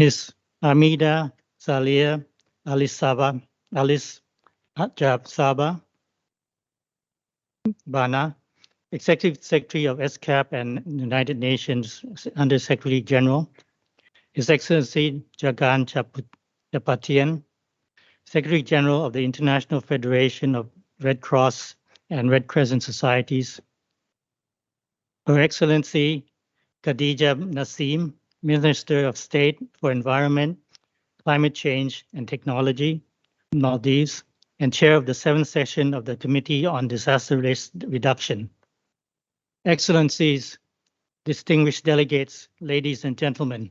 Ms. Amida Zalia Alice Saba Bana, Executive Secretary of ESCAP and United Nations Under Secretary General, His Excellency Jagan Chapatian, Secretary General of the International Federation of Red Cross and Red Crescent Societies, Her Excellency Khadija Nasim, Minister of State for Environment, Climate Change and Technology, Maldives, and Chair of the 7th session of the Committee on Disaster Risk Reduction. Excellencies, distinguished delegates, ladies and gentlemen,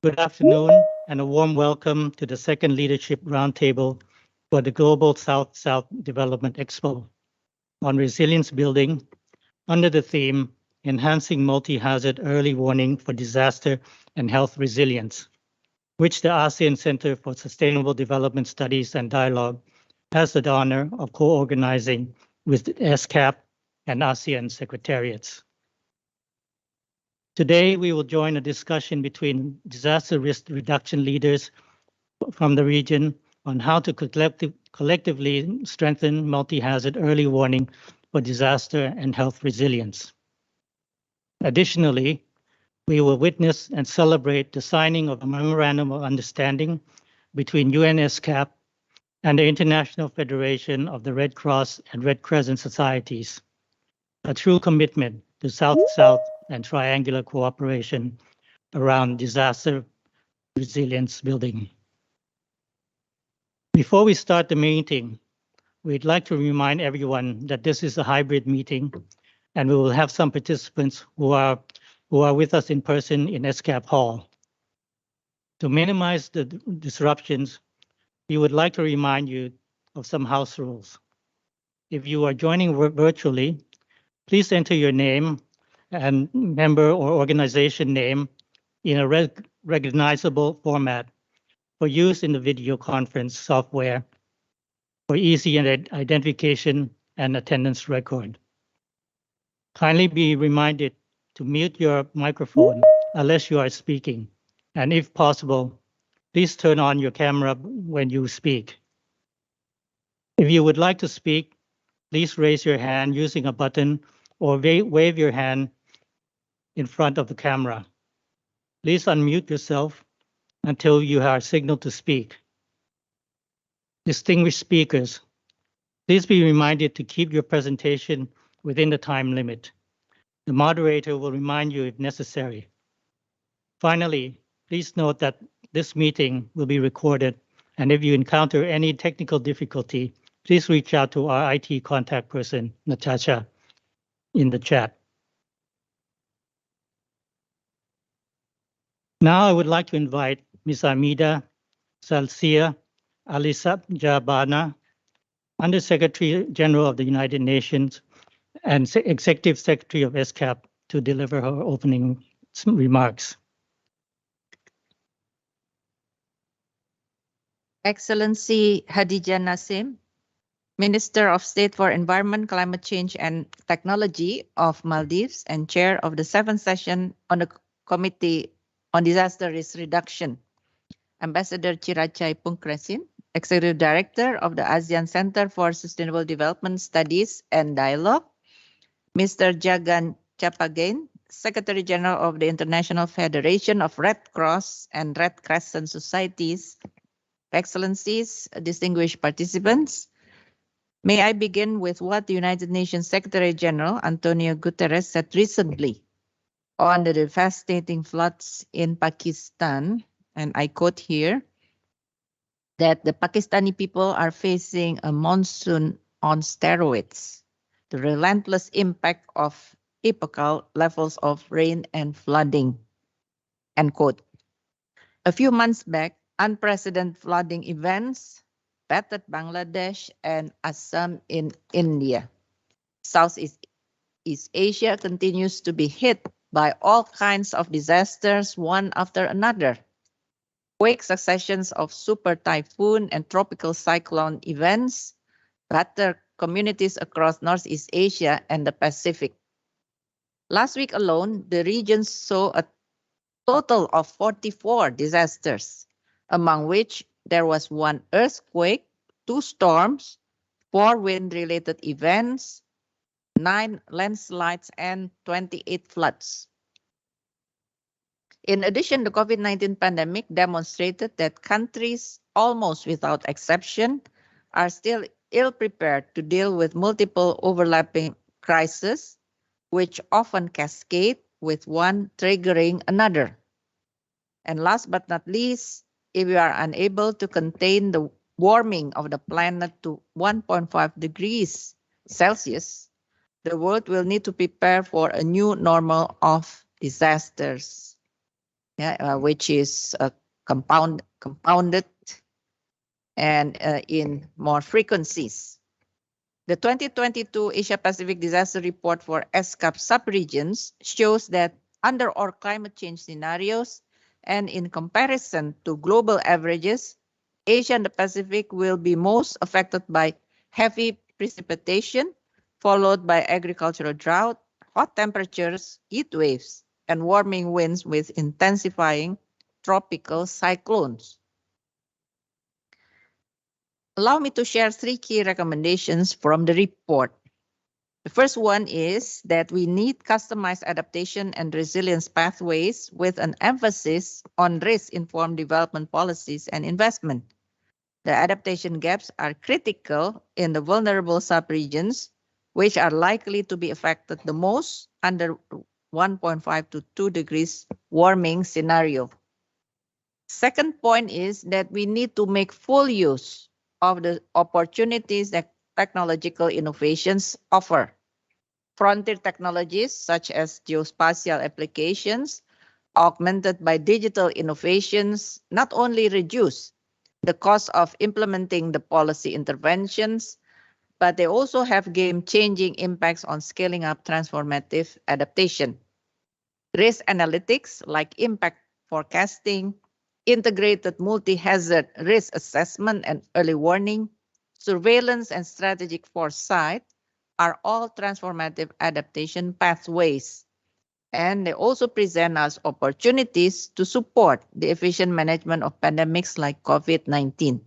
good afternoon and a warm welcome to the second Leadership Roundtable for the Global South-South Development Expo on Resilience Building under the theme Enhancing Multi-Hazard Early Warning for Disaster and Health Resilience, which the ASEAN Center for Sustainable Development Studies and Dialogue has the honor of co-organizing with ESCAP and ASEAN Secretariats. Today, we will join a discussion between disaster risk reduction leaders from the region on how to collectively strengthen multi-hazard early warning for disaster and health resilience. Additionally, we will witness and celebrate the signing of a Memorandum of Understanding between UNESCAP and the International Federation of the Red Cross and Red Crescent Societies, a true commitment to South-South and triangular cooperation around disaster resilience building. Before we start the meeting, we'd like to remind everyone that this is a hybrid meeting, and we will have some participants who are with us in person in ESCAP Hall. To minimize the disruptions, we would like to remind you of some house rules. If you are joining virtually, please enter your name and member or organization name in a recognizable format for use in the video conference software for easy identification and attendance record. Kindly be reminded to mute your microphone unless you are speaking, and if possible, please turn on your camera when you speak. If you would like to speak, please raise your hand using a button or wave your hand in front of the camera. Please unmute yourself until you are signaled to speak. Distinguished speakers, please be reminded to keep your presentation within the time limit. The moderator will remind you if necessary. Finally, please note that this meeting will be recorded, and if you encounter any technical difficulty, please reach out to our IT contact person, Natasha, in the chat. Now I would like to invite Ms. Amida Salcia Alisabjabana, Under-Secretary General of the United Nations and Executive Secretary of ESCAP, to deliver her opening remarks. Excellency Khadija Nasim, Minister of State for Environment, Climate Change and Technology of Maldives and Chair of the 7th session on the Committee on Disaster Risk Reduction. Ambassador Chirachai Pungkrasin, Executive Director of the ASEAN Center for Sustainable Development Studies and Dialogue. Mr. Jagan Chapagain, Secretary General of the International Federation of Red Cross and Red Crescent Societies. Excellencies, distinguished participants, may I begin with what the United Nations Secretary General Antonio Guterres said recently on the devastating floods in Pakistan, and I quote here, that the Pakistani people are facing a monsoon on steroids, the relentless impact of epochal levels of rain and flooding, end quote. A few months back, unprecedented flooding events battered Bangladesh and Assam in India. Southeast Asia continues to be hit by all kinds of disasters, one after another. Quick successions of super typhoon and tropical cyclone events batter communities across Northeast Asia and the Pacific. Last week alone, the region saw a total of 44 disasters, among which there was 1 earthquake, 2 storms, 4 wind-related events, 9 landslides, and 28 floods. In addition, the COVID-19 pandemic demonstrated that countries, almost without exception, are still ill-prepared to deal with multiple overlapping crises, which often cascade with one triggering another. And last but not least, if we are unable to contain the warming of the planet to 1.5 degrees Celsius, the world will need to prepare for a new normal of disasters, which is compounded and in more frequencies. The 2022 Asia-Pacific Disaster Report for ESCAP subregions shows that under our climate change scenarios and in comparison to global averages, Asia and the Pacific will be most affected by heavy precipitation, followed by agricultural drought, hot temperatures, heat waves, and warming winds with intensifying tropical cyclones. Allow me to share 3 key recommendations from the report. The first one is that we need customized adaptation and resilience pathways with an emphasis on risk-informed development policies and investment. The adaptation gaps are critical in the vulnerable subregions, which are likely to be affected the most under 1.5 to 2 degrees warming scenario. Second point is that we need to make full use of the opportunities that technological innovations offer. Frontier technologies such as geospatial applications, augmented by digital innovations, not only reduce the cost of implementing the policy interventions, but they also have game-changing impacts on scaling up transformative adaptation. Risk analytics like impact forecasting, integrated multi-hazard risk assessment and early warning, surveillance and strategic foresight are all transformative adaptation pathways. And they also present us opportunities to support the efficient management of pandemics like COVID-19.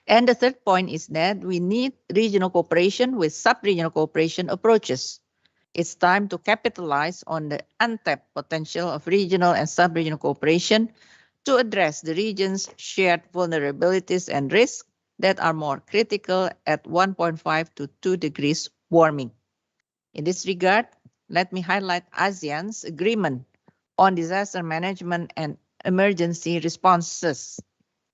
And the third point is that we need regional cooperation with sub-regional cooperation approaches. It's time to capitalize on the untapped potential of regional and sub-regional cooperation to address the region's shared vulnerabilities and risks that are more critical at 1.5 to 2 degrees warming. In this regard, let me highlight ASEAN's agreement on disaster management and emergency responses.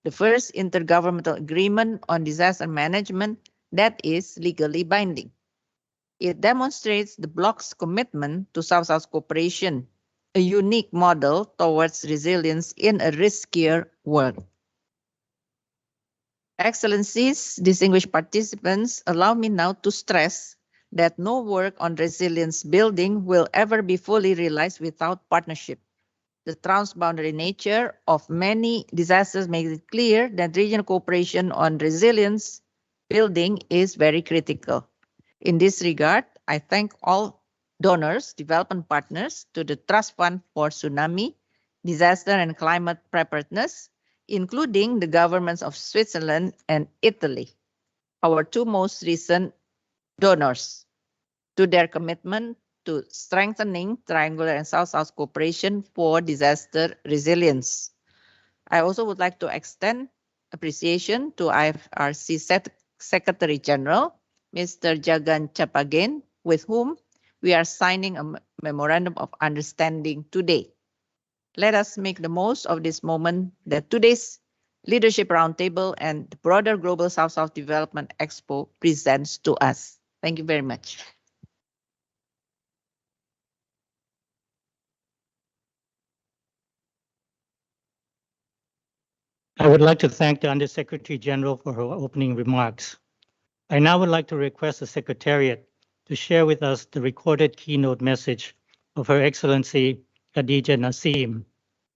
The first intergovernmental agreement on disaster management that is legally binding. It demonstrates the bloc's commitment to South-South cooperation, a unique model towards resilience in a riskier world. Excellencies, distinguished participants, allow me now to stress that no work on resilience building will ever be fully realized without partnership. The transboundary nature of many disasters makes it clear that regional cooperation on resilience building is very critical. In this regard, I thank all donors, development partners to the Trust Fund for Tsunami, Disaster and Climate Preparedness, including the governments of Switzerland and Italy, our 2 most recent donors, to their commitment to strengthening triangular and South-South cooperation for disaster resilience. I also would like to extend appreciation to IFRC Secretary General, Mr. Jagan Chapagen, with whom we are signing a memorandum of understanding today. Let us make the most of this moment that today's Leadership Roundtable and the broader Global South-South Development Expo presents to us. Thank you very much. I would like to thank the Undersecretary General for her opening remarks. I now would like to request the Secretariat to share with us the recorded keynote message of Her Excellency Khadija Nasim,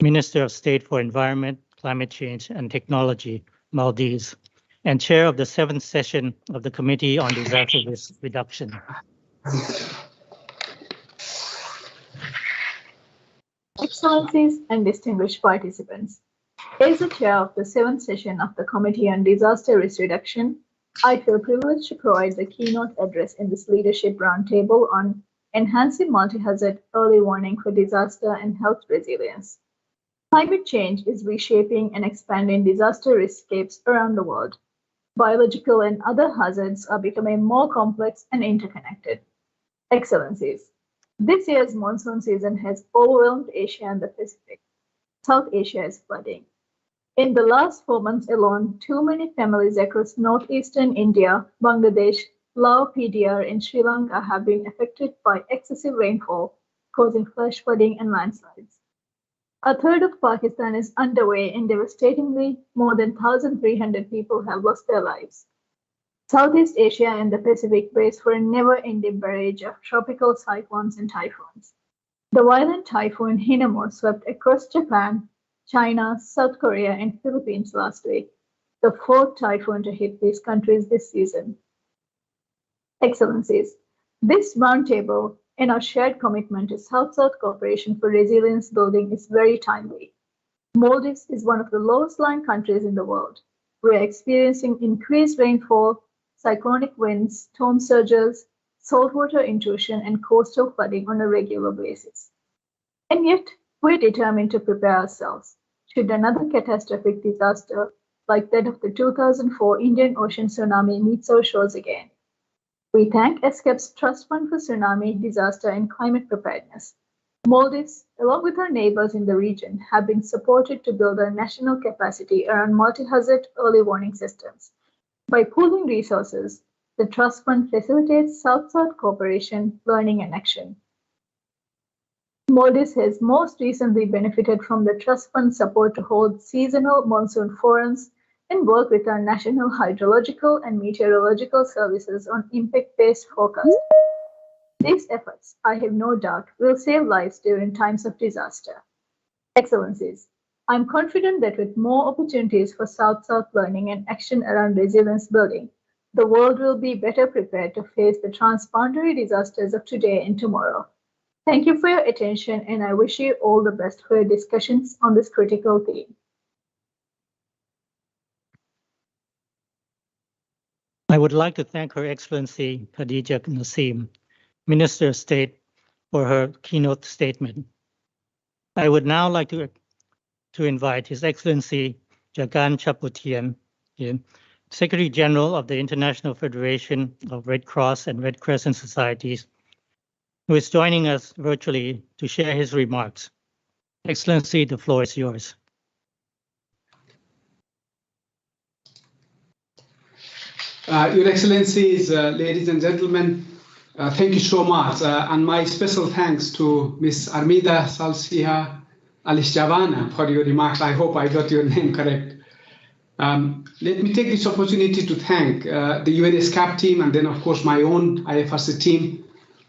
Minister of State for Environment, Climate Change and Technology, Maldives, and Chair of the 7th session of the Committee on Disaster Risk Reduction. Excellencies and distinguished participants, as the chair of the 7th session of the Committee on Disaster Risk Reduction, I feel privileged to provide the keynote address in this leadership roundtable on enhancing multi-hazard early warning for disaster and health resilience. Climate change is reshaping and expanding disaster riskscapes around the world. Biological and other hazards are becoming more complex and interconnected. Excellencies, this year's monsoon season has overwhelmed Asia and the Pacific. South Asia is flooding. In the last 4 months alone, too many families across northeastern India, Bangladesh, Laos, PDR, and Sri Lanka have been affected by excessive rainfall, causing flash flooding and landslides. A third of Pakistan is underway, and devastatingly, more than 1,300 people have lost their lives. Southeast Asia and the Pacific brace for a never-ending barrage of tropical cyclones and typhoons. The violent typhoon Hinamo swept across Japan, China, South Korea, and Philippines last week, the fourth typhoon to hit these countries this season. Excellencies, this roundtable and our shared commitment to South-South cooperation for resilience building is very timely. Maldives is one of the lowest-lying countries in the world. We are experiencing increased rainfall, cyclonic winds, storm surges, saltwater intrusion, and coastal flooding on a regular basis. And yet, we're determined to prepare ourselves should another catastrophic disaster like that of the 2004 Indian Ocean tsunami meets our shores again. We thank ESCAP's Trust Fund for Tsunami, Disaster and Climate Preparedness. Maldives, along with our neighbors in the region, have been supported to build a national capacity around multi-hazard early warning systems. By pooling resources, the Trust Fund facilitates South-South cooperation, learning, and action. Maldives has most recently benefited from the Trust Fund support to hold seasonal monsoon forums and work with our national hydrological and meteorological services on impact-based forecasting. These efforts, I have no doubt, will save lives during times of disaster. Excellencies, I'm confident that with more opportunities for South-South learning and action around resilience building, the world will be better prepared to face the transboundary disasters of today and tomorrow. Thank you for your attention, and I wish you all the best for your discussions on this critical theme. I would like to thank Her Excellency Khadija Nasim, Minister of State, for her keynote statement. I would now like to invite His Excellency Jagan Chaputian, Secretary General of the International Federation of Red Cross and Red Crescent Societies, who is joining us virtually to share his remarks. Excellency, the floor is yours. Your Excellencies, ladies and gentlemen, thank you so much. And my special thanks to Ms. Armida Salsiha Alisjavana for your remarks. I hope I got your name correct. Let me take this opportunity to thank the ESCAP team and then, of course, my own IFRC team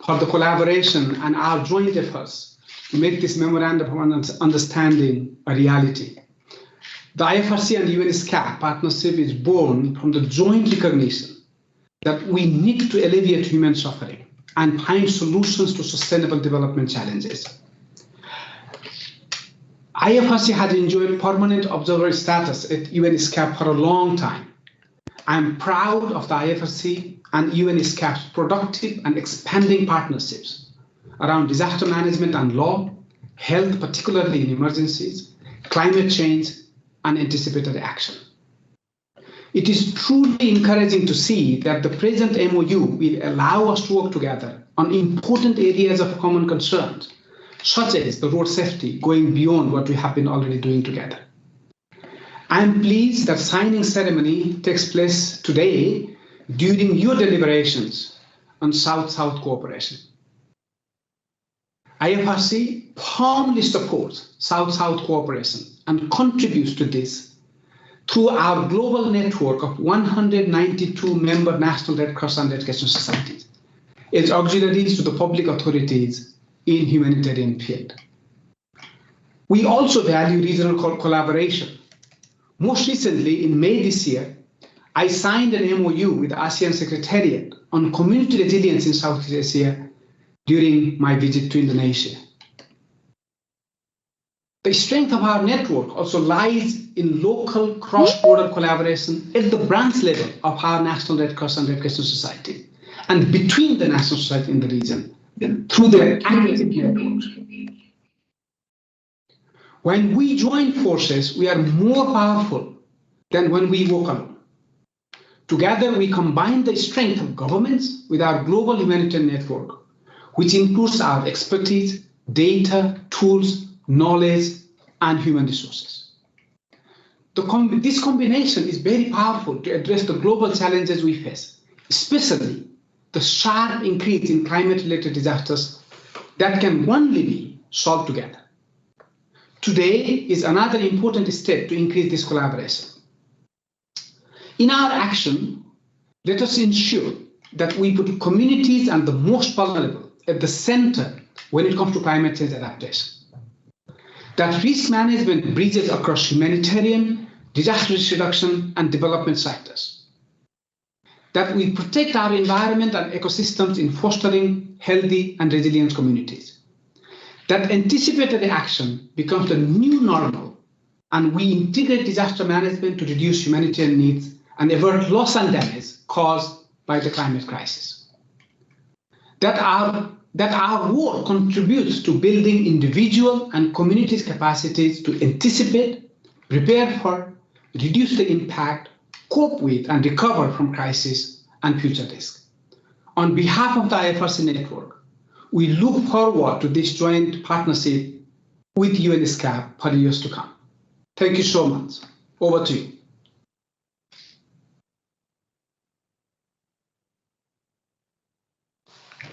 for the collaboration and our joint efforts to make this memorandum of understanding a reality. The IFRC and ESCAP partnership is born from the joint recognition that we need to alleviate human suffering and find solutions to sustainable development challenges. IFRC has enjoyed permanent observer status at ESCAP for a long time. I'm proud of the IFRC and ESCAP's productive and expanding partnerships around disaster management and law, health, particularly in emergencies, climate change, and anticipatory action. It is truly encouraging to see that the present MOU will allow us to work together on important areas of common concern, such as the road safety, going beyond what we have been already doing together. I am pleased that signing ceremony takes place today during your deliberations on South-South cooperation. IFRC firmly supports South-South cooperation and contributes to this through our global network of 192 member National Red Cross and Red Crescent societies as auxiliaries to the public authorities in humanitarian field. We also value regional collaboration. Most recently, in May this year, I signed an MOU with the ASEAN Secretariat on community resilience in Southeast Asia during my visit to Indonesia. The strength of our network also lies in local cross-border collaboration at the branch level of our National Red Cross and Red Crescent Society, and between the national society in the region through their aggregate networks. When we join forces, we are more powerful than when we work alone. Together, we combine the strength of governments with our global humanitarian network, which includes our expertise, data, tools, knowledge, and human resources. This combination is very powerful to address the global challenges we face, especially the sharp increase in climate-related disasters that can only be solved together. Today is another important step to increase this collaboration. In our action, let us ensure that we put communities and the most vulnerable at the center when it comes to climate change adaptation. That risk management bridges across humanitarian, disaster risk reduction, and development sectors. That we protect our environment and ecosystems in fostering healthy and resilient communities. That anticipated action becomes the new normal, and we integrate disaster management to reduce humanitarian needs and avert loss and damage caused by the climate crisis. That our work contributes to building individual and communities' capacities to anticipate, prepare for, reduce the impact, cope with, and recover from crisis and future risk. On behalf of the IFRC network, we look forward to this joint partnership with ESCAP for years to come. Thank you so much. Over to you.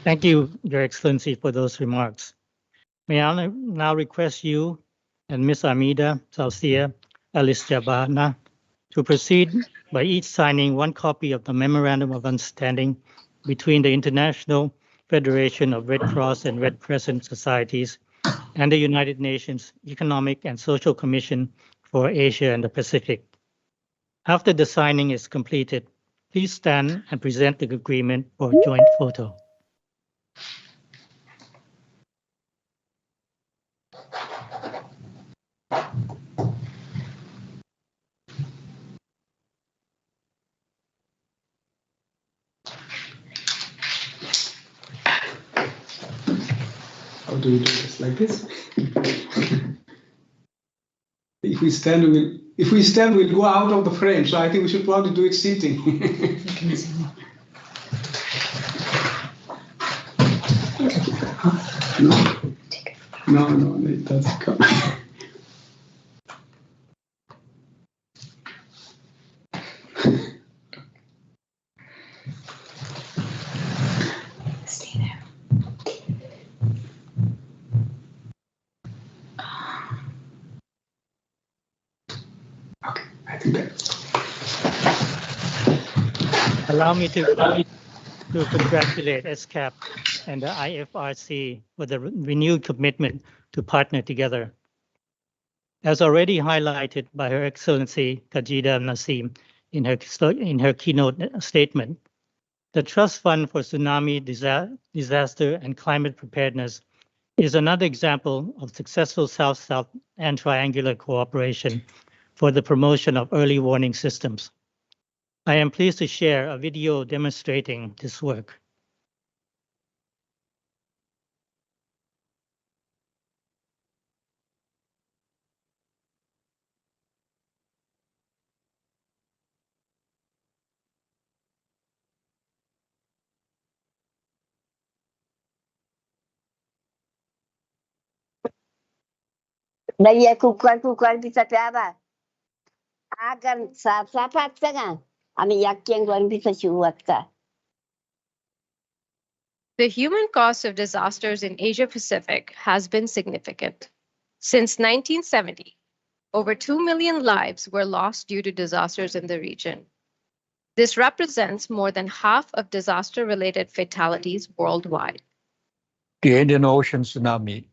Thank you, Your Excellency, for those remarks. May I now request you and Ms. Amida Salcia Alisjabana to proceed by each signing one copy of the Memorandum of Understanding between the International Federation of Red Cross and Red Crescent Societies and the United Nations Economic and Social Commission for Asia and the Pacific. After the signing is completed, please stand and present the agreement for a joint photo. How do we do this? Like this? If we stand, we'll go out of the frame. So I think we should probably do it sitting. No, it doesn't come. Stay there. Okay, I think that. Allow me to congratulate ESCAP and the IFRC for the renewed commitment to partner together. As already highlighted by Her Excellency Kajida Nasim in her keynote statement, the Trust Fund for Tsunami Disaster and Climate Preparedness is another example of successful South-South and triangular cooperation for the promotion of early warning systems. I am pleased to share a video demonstrating this work. Đây kukuan bisa apa? Akan sapat sangat. Ami yakin kuan bisa cuat ka. The human cost of disasters in Asia Pacific has been significant. Since 1970, over 2 million lives were lost due to disasters in the region. This represents more than half of disaster-related fatalities worldwide. The Indian Ocean tsunami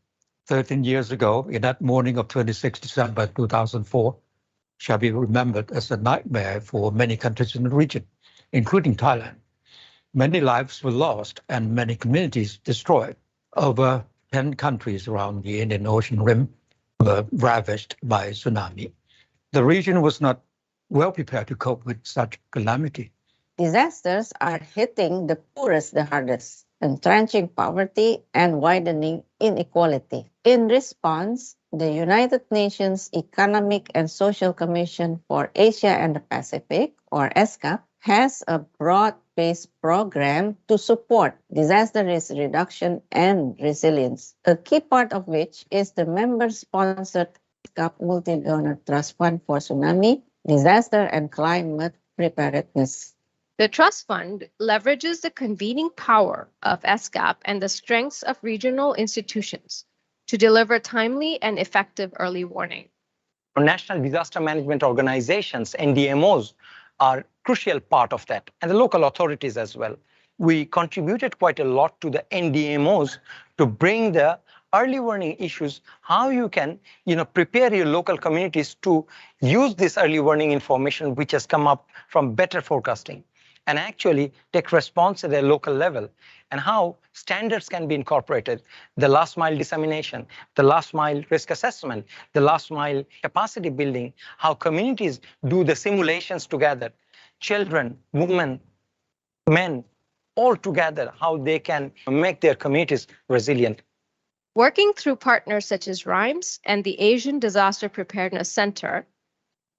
13 years ago, in that morning of 26 December 2004, shall be remembered as a nightmare for many countries in the region, including Thailand. Many lives were lost and many communities destroyed. Over 10 countries around the Indian Ocean rim were ravaged by tsunami. The region was not well prepared to cope with such calamity. Disasters are hitting the poorest the hardest, entrenching poverty and widening inequality. In response, the United Nations Economic and Social Commission for Asia and the Pacific, or ESCAP, has a broad-based program to support disaster risk reduction and resilience, a key part of which is the member-sponsored ESCAP Multi-Donor Trust Fund for Tsunami, Disaster and Climate Preparedness. The trust fund leverages the convening power of ESCAP and the strengths of regional institutions to deliver timely and effective early warning. National disaster management organizations, NDMOs, are a crucial part of that, and the local authorities as well. We contributed quite a lot to the NDMOs to bring the early warning issues, how you can prepare your local communities to use this early warning information which has come up from better forecasting, and actually take response at a local level, and how standards can be incorporated, the last mile dissemination, the last mile risk assessment, the last mile capacity building, how communities do the simulations together, children, women, men, all together, how they can make their communities resilient. Working through partners such as RIMES and the Asian Disaster Preparedness Center,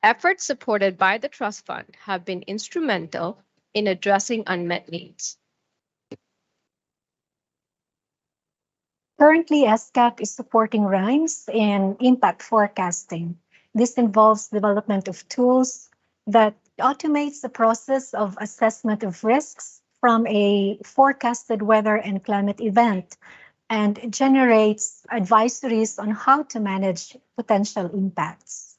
efforts supported by the Trust Fund have been instrumental in addressing unmet needs. Currently, ESCAP is supporting RIMES in impact forecasting. This involves development of tools that automates the process of assessment of risks from a forecasted weather and climate event and generates advisories on how to manage potential impacts.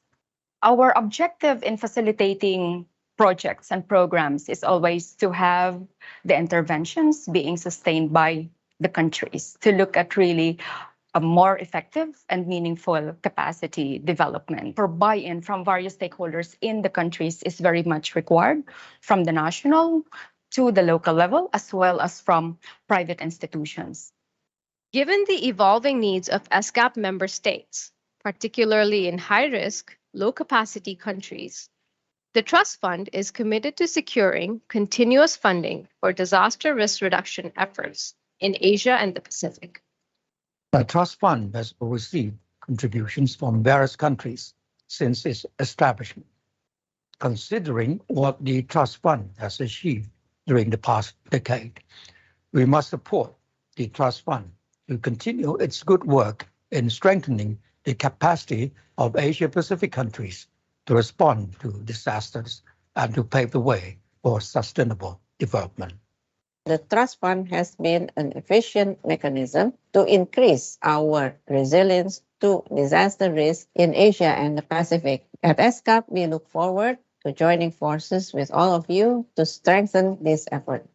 Our objective in facilitating projects and programs is always to have the interventions being sustained by the countries, to look at really a more effective and meaningful capacity development. For buy-in from various stakeholders in the countries is very much required, from the national to the local level, as well as from private institutions. Given the evolving needs of ESCAP member states, particularly in high-risk, low-capacity countries, the Trust Fund is committed to securing continuous funding for disaster risk reduction efforts in Asia and the Pacific. The Trust Fund has received contributions from various countries since its establishment. Considering what the Trust Fund has achieved during the past decade, we must support the Trust Fund to continue its good work in strengthening the capacity of Asia-Pacific countries to respond to disasters and to pave the way for sustainable development. The Trust Fund has been an efficient mechanism to increase our resilience to disaster risk in Asia and the Pacific. At ESCAP, we look forward to joining forces with all of you to strengthen this effort.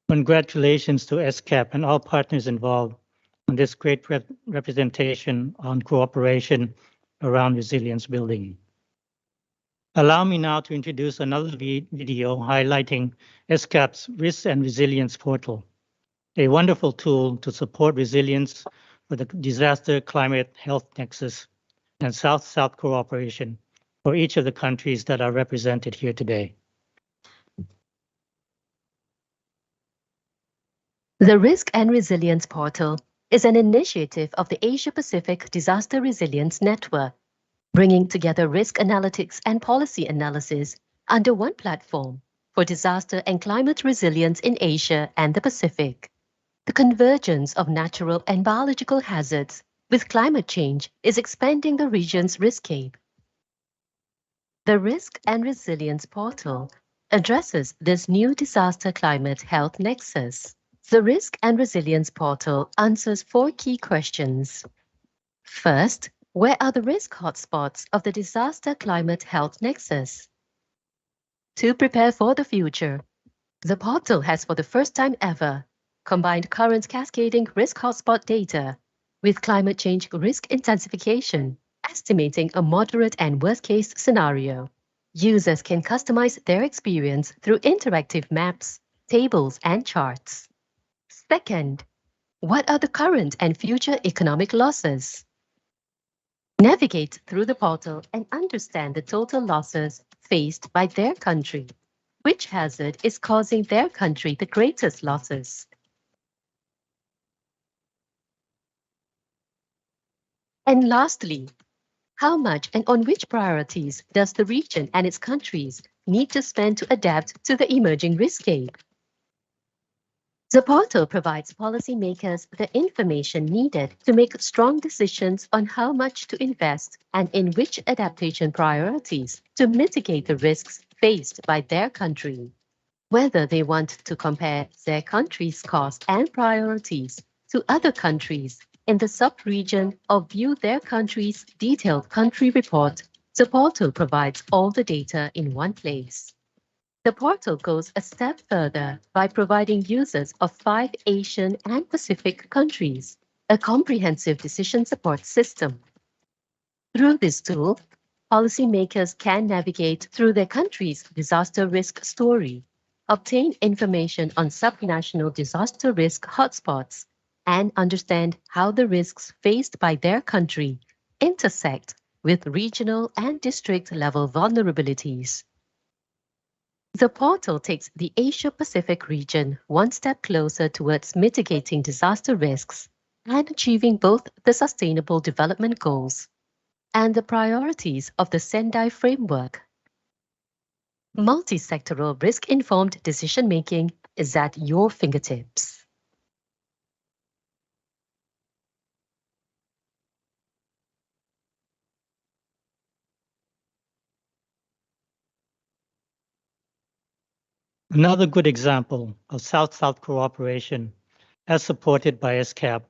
Congratulations to ESCAP and all partners involved on this great representation on cooperation around resilience building. Allow me now to introduce another video highlighting ESCAP's Risk and Resilience Portal, a wonderful tool to support resilience for the disaster, climate, health nexus, and South-South cooperation for each of the countries that are represented here today. The Risk and Resilience Portal is an initiative of the Asia-Pacific Disaster Resilience Network, bringing together risk analytics and policy analysis under one platform for disaster and climate resilience in Asia and the Pacific. The convergence of natural and biological hazards with climate change is expanding the region's riskscape. The Risk and Resilience Portal addresses this new disaster climate health nexus. The Risk and Resilience Portal answers 4 key questions. First, where are the risk hotspots of the disaster climate health nexus? To prepare for the future, the portal has for the first time ever combined current cascading risk hotspot data with climate change risk intensification, estimating a moderate and worst-case scenario. Users can customize their experience through interactive maps, tables, and charts. Second, what are the current and future economic losses? Navigate through the portal and understand the total losses faced by their country. Which hazard is causing their country the greatest losses? And lastly, how much and on which priorities does the region and its countries need to spend to adapt to the emerging riskscape? The portal provides policymakers the information needed to make strong decisions on how much to invest and in which adaptation priorities to mitigate the risks faced by their country. Whether they want to compare their country's cost and priorities to other countries in the sub-region or view their country's detailed country report, the portal provides all the data in one place. The portal goes a step further by providing users of 5 Asian and Pacific countries a comprehensive decision support system. Through this tool, policymakers can navigate through their country's disaster risk story, obtain information on subnational disaster risk hotspots, and understand how the risks faced by their country intersect with regional and district-level vulnerabilities. The portal takes the Asia-Pacific region one step closer towards mitigating disaster risks and achieving both the Sustainable Development Goals and the priorities of the Sendai Framework. Multi-sectoral risk-informed decision-making is at your fingertips. Another good example of South-South cooperation, as supported by ESCAP,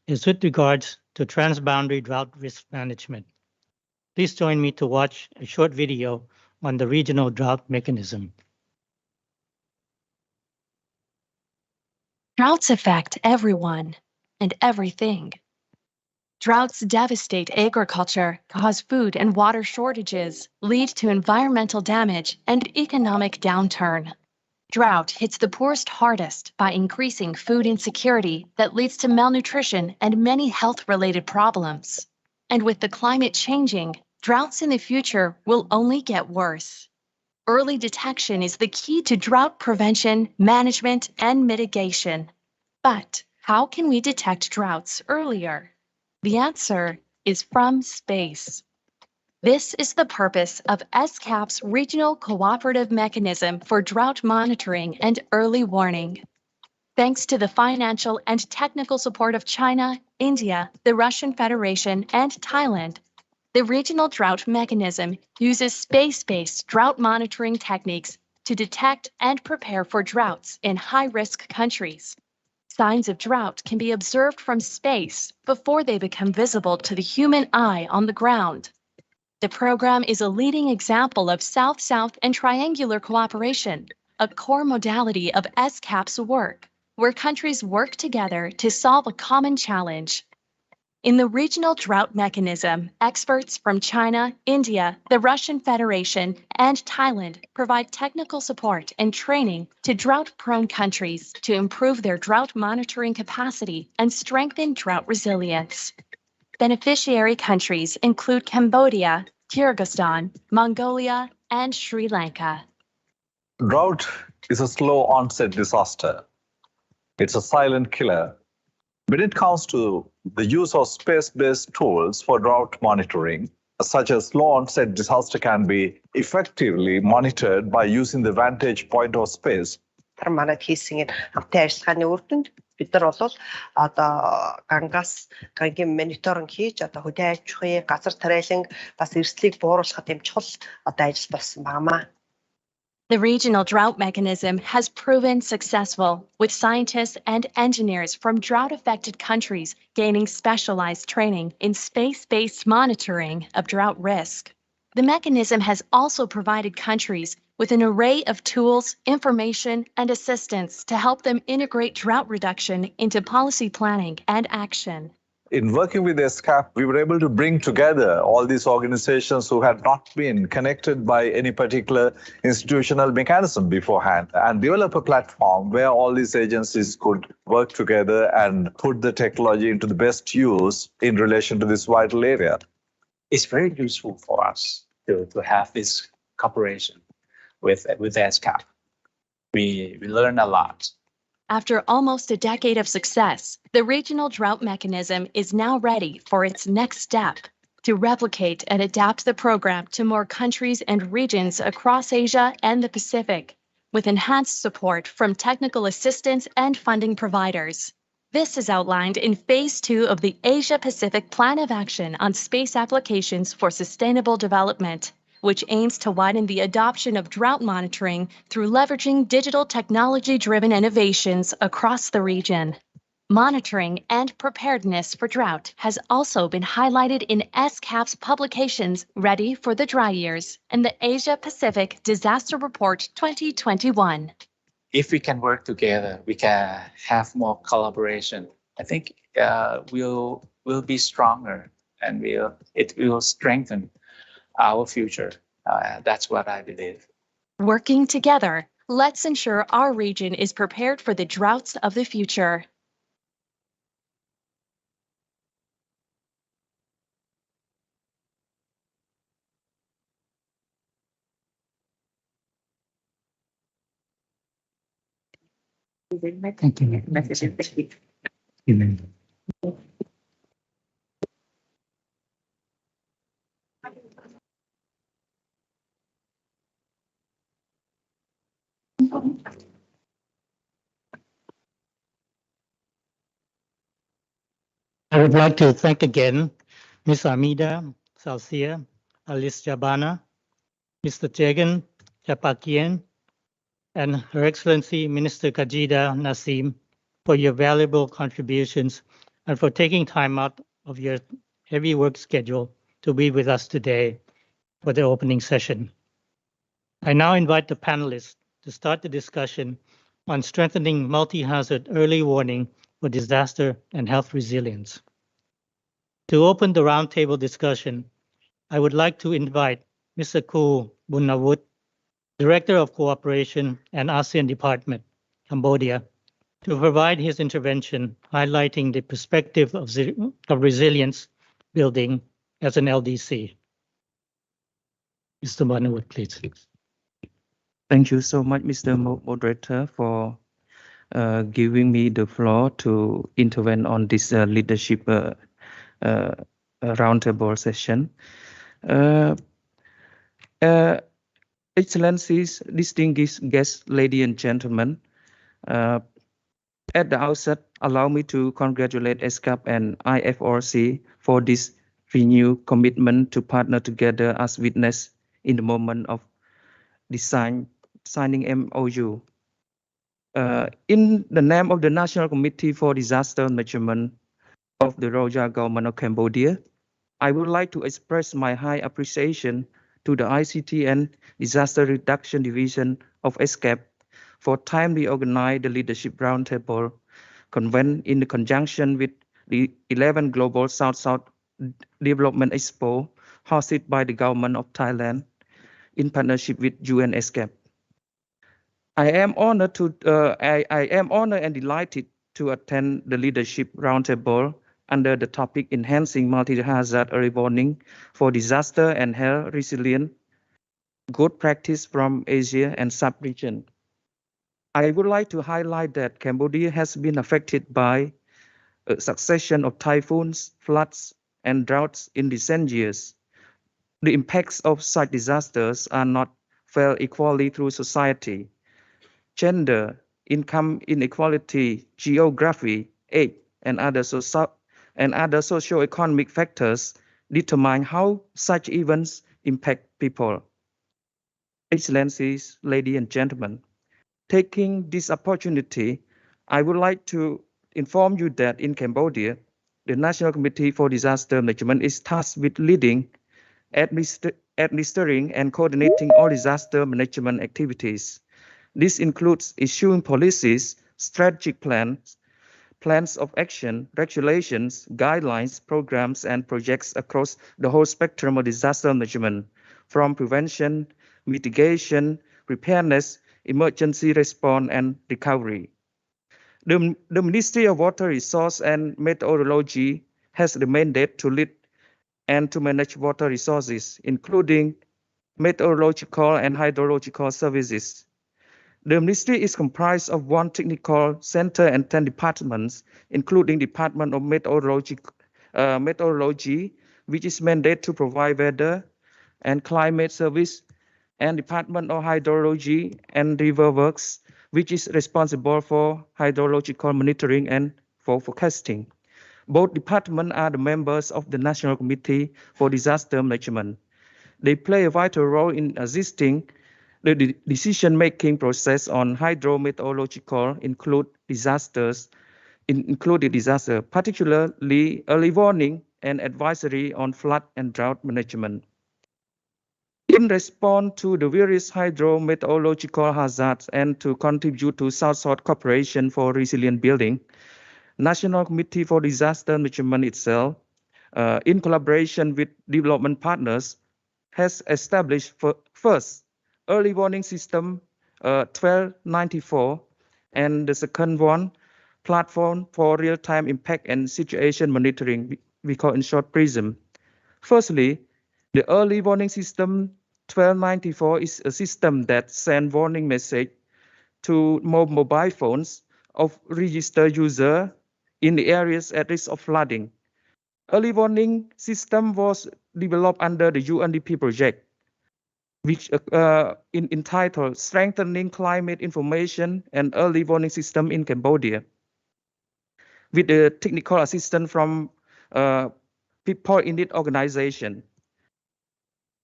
is with regards to transboundary drought risk management. Please join me to watch a short video on the regional drought mechanism. Droughts affect everyone and everything. Droughts devastate agriculture, cause food and water shortages, lead to environmental damage and economic downturn. Drought hits the poorest hardest by increasing food insecurity that leads to malnutrition and many health-related problems. And with the climate changing, droughts in the future will only get worse. Early detection is the key to drought prevention, management, and mitigation. But how can we detect droughts earlier? The answer is from space. This is the purpose of ESCAP's Regional Cooperative Mechanism for Drought Monitoring and Early Warning. Thanks to the financial and technical support of China, India, the Russian Federation, and Thailand, the Regional Drought Mechanism uses space-based drought monitoring techniques to detect and prepare for droughts in high-risk countries. Signs of drought can be observed from space before they become visible to the human eye on the ground. The program is a leading example of South-South and triangular cooperation, a core modality of ESCAP's work, where countries work together to solve a common challenge. In the Regional Drought Mechanism, experts from China, India, the Russian Federation, and Thailand provide technical support and training to drought-prone countries to improve their drought monitoring capacity and strengthen drought resilience. Beneficiary countries include Cambodia, Kyrgyzstan, Mongolia, and Sri Lanka. Drought is a slow onset disaster. It's a silent killer. When it comes to the use of space-based tools for drought monitoring, such as slow onset disaster can be effectively monitored by using the vantage point of space. Манайд хийсэн хамтын ажиллагааны үр дүнд бид нар бол одоо гангийн мониторинг хийж одоо хөдөө аж ахуйн газар тариалан бас эрсдлийг бууруулахад юм чухал одоо ажил болсон байна. The regional drought mechanism has proven successful, with scientists and engineers from drought-affected countries gaining specialized training in space-based monitoring of drought risk. The mechanism has also provided countries with an array of tools, information, and assistance to help them integrate drought reduction into policy planning and action. In working with ESCAP, we were able to bring together all these organizations who had not been connected by any particular institutional mechanism beforehand and develop a platform where all these agencies could work together and put the technology into the best use in relation to this vital area. It's very useful for us to have this cooperation with ESCAP. We learn a lot. After almost a decade of success, the regional drought mechanism is now ready for its next step to replicate and adapt the program to more countries and regions across Asia and the Pacific, with enhanced support from technical assistance and funding providers. This is outlined in Phase 2 of the Asia-Pacific Plan of Action on Space Applications for Sustainable Development, which aims to widen the adoption of drought monitoring through leveraging digital technology-driven innovations across the region. Monitoring and preparedness for drought has also been highlighted in ESCAP's publications Ready for the Dry Years and the Asia-Pacific Disaster Report 2021. If we can work together, we can have more collaboration. I think we'll be stronger and it will strengthen our future. That's what I believe. Working together, let's ensure our region is prepared for the droughts of the future. Thank you. I would like to thank again Ms. Amida Salcia, Alice Jabana, Mr. Jagan Chapakian, and Her Excellency Minister Kajida Nasim for your valuable contributions and for taking time out of your heavy work schedule to be with us today for the opening session. I now invite the panelists to start the discussion on strengthening multi-hazard early warning for disaster and health resilience. To open the roundtable discussion, I would like to invite Mr. Koo Bunawut, Director of Cooperation and ASEAN Department, Cambodia, to provide his intervention highlighting the perspective of resilience building as an LDC. Mr. Bunawut, please. Thank you so much, Mr. Moderator, for giving me the floor to intervene on this leadership roundtable session. Excellencies, distinguished guests, ladies and gentlemen, at the outset, allow me to congratulate ESCAP and IFRC for this renewed commitment to partner together as witness in the moment of signing MOU. In the name of the National Committee for Disaster Management of the Royal Government of Cambodia, I would like to express my high appreciation to the ICT and Disaster Reduction Division of ESCAP for timely organizing the Leadership Roundtable convent in conjunction with the 11th Global South-South Development Expo hosted by the Government of Thailand in partnership with UN ESCAP. I am honored and delighted to attend the Leadership Roundtable under the topic Enhancing Multi-Hazard Early Warning for Disaster and Health Resilience, Good Practice from Asia and Sub-Region. I would like to highlight that Cambodia has been affected by a succession of typhoons, floods, and droughts in recent years. The impacts of such disasters are not felt equally through society. Gender, income inequality, geography, age, and other socio-economic factors determine how such events impact people. Excellencies, ladies and gentlemen, taking this opportunity, I would like to inform you that in Cambodia, the National Committee for Disaster Management is tasked with leading administering and coordinating all disaster management activities. This includes issuing policies, strategic plans, plans of action, regulations, guidelines, programs, and projects across the whole spectrum of disaster management, from prevention, mitigation, preparedness, emergency response, and recovery. The Ministry of Water Resource and Meteorology has the mandate to lead and to manage water resources, including meteorological and hydrological services. The ministry is comprised of one technical center and 10 departments, including Department of Meteorology, which is mandated to provide weather and climate service, and Department of Hydrology and River Works, which is responsible for hydrological monitoring and for forecasting. Both departments are the members of the National Committee for Disaster Management. They play a vital role in assisting the decision-making process on hydrometeorological including disaster, particularly early warning and advisory on flood and drought management. In response to the various hydrometeorological hazards and to contribute to South-South cooperation for resilient building, National Committee for Disaster Management itself, in collaboration with development partners, has established first early warning system 1294, and the second one, platform for real-time impact and situation monitoring, we call in short PRISM. Firstly, the early warning system 1294 is a system that sends warning message to mobile phones of registered users in the areas at risk of flooding. Early warning system was developed under the UNDP project, which entitled Strengthening Climate Information and Early Warning System in Cambodia, with the technical assistance from People in Need organization.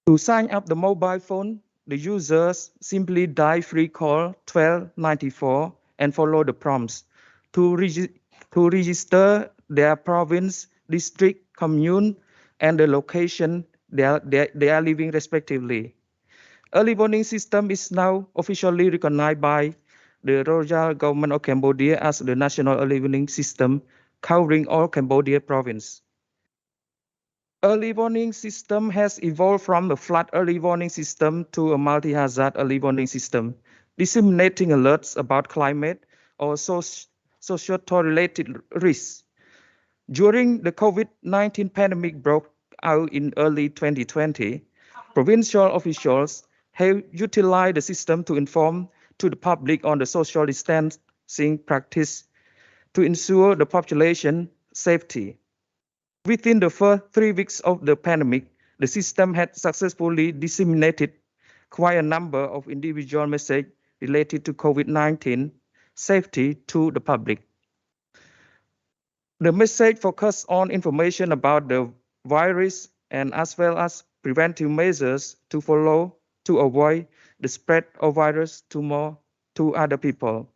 To sign up the mobile phone, the users simply dial free call 1294 and follow the prompts to register their province, district, commune, and the location they are living respectively. Early warning system is now officially recognized by the Royal Government of Cambodia as the national early warning system covering all Cambodia province. Early warning system has evolved from a flood early warning system to a multi-hazard early warning system, disseminating alerts about climate or societal related risks. During the COVID-19 pandemic broke out in early 2020, provincial officials have utilized the system to inform to the public on the social distancing practice to ensure the population safety. Within the first 3 weeks of the pandemic, the system had successfully disseminated quite a number of individual messages related to COVID-19 safety to the public. The message focused on information about the virus and as well as preventive measures to follow to avoid the spread of virus to other people.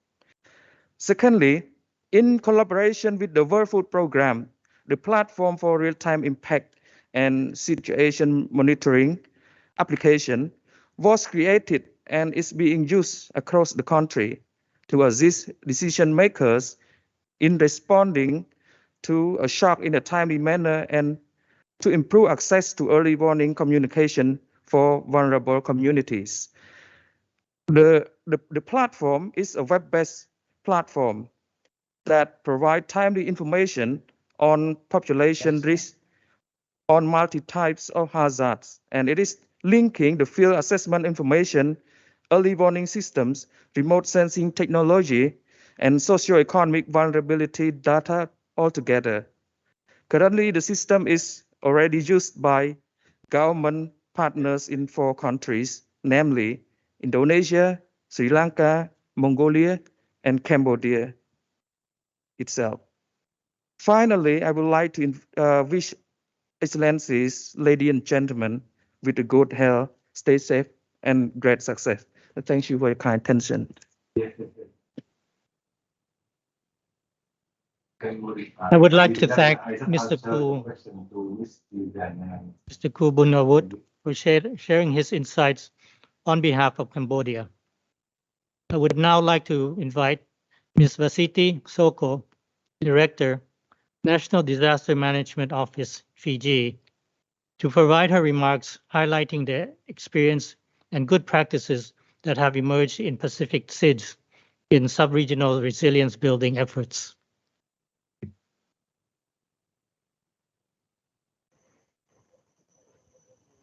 Secondly, in collaboration with the World Food Programme, the platform for real-time impact and situation monitoring application was created and is being used across the country to assist decision makers in responding to a shock in a timely manner and to improve access to early warning communication for vulnerable communities. The platform is a web-based platform that provides timely information on population risk on multi-types of hazards, and it is linking the field assessment information, early warning systems, remote sensing technology, and socioeconomic vulnerability data altogether. Currently, the system is already used by government partners in 4 countries, namely Indonesia, Sri Lanka, Mongolia, and Cambodia itself. Finally, I would like to wish Excellencies, ladies and gentlemen, with a good health, stay safe, and great success. Thank you for your kind attention. I would like to thank Mr. Ku Bunawut for sharing his insights on behalf of Cambodia. I would now like to invite Ms. Vasiti Soko, Director, National Disaster Management Office, Fiji, to provide her remarks highlighting the experience and good practices that have emerged in Pacific SIDS in sub-regional resilience building efforts.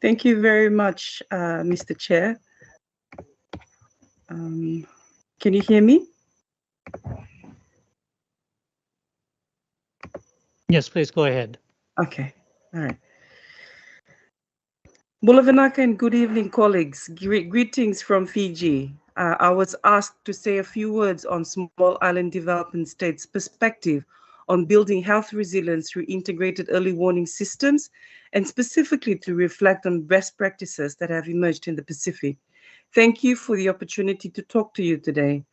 Thank you very much, Mr. Chair. Can you hear me? Yes, please go ahead. Okay, all right. Bulavanaka and good evening, colleagues. Greetings from Fiji. I was asked to say a few words on small island development states' perspective on building health resilience through integrated early warning systems, and specifically to reflect on best practices that have emerged in the Pacific. Thank you for the opportunity to talk to you today.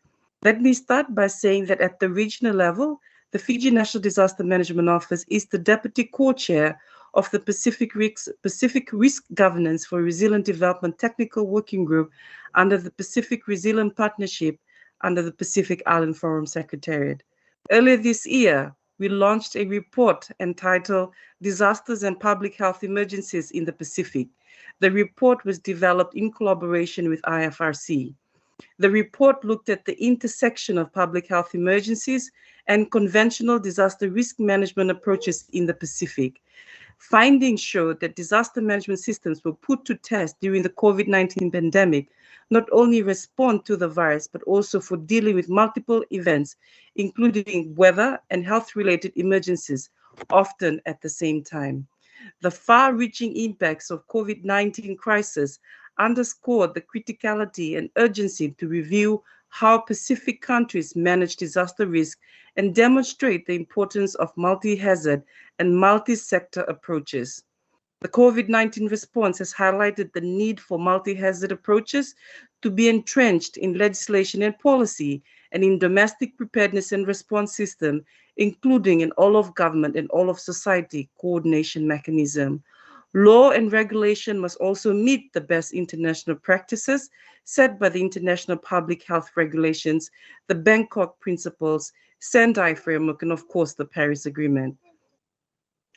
Let me start by saying that at the regional level, the Fiji National Disaster Management Office is the deputy co-chair of the Pacific Risk Governance for Resilient Development Technical Working Group under the Pacific Resilient Partnership under the Pacific Island Forum Secretariat. Earlier this year, we launched a report entitled Disasters and Public Health Emergencies in the Pacific. The report was developed in collaboration with IFRC. The report looked at the intersection of public health emergencies and conventional disaster risk management approaches in the Pacific. Findings showed that disaster management systems were put to test during the COVID-19 pandemic, not only respond to the virus, but also for dealing with multiple events, including weather and health-related emergencies, often at the same time. The far-reaching impacts of COVID-19 crisis underscored the criticality and urgency to review how Pacific countries manage disaster risk and demonstrate the importance of multi-hazard and multi-sector approaches. The COVID-19 response has highlighted the need for multi-hazard approaches to be entrenched in legislation and policy and in domestic preparedness and response system, including an all-of-government and all-of-society coordination mechanism. Law and regulation must also meet the best international practices set by the International Public Health Regulations, the Bangkok Principles, Sendai Framework, and of course the Paris Agreement.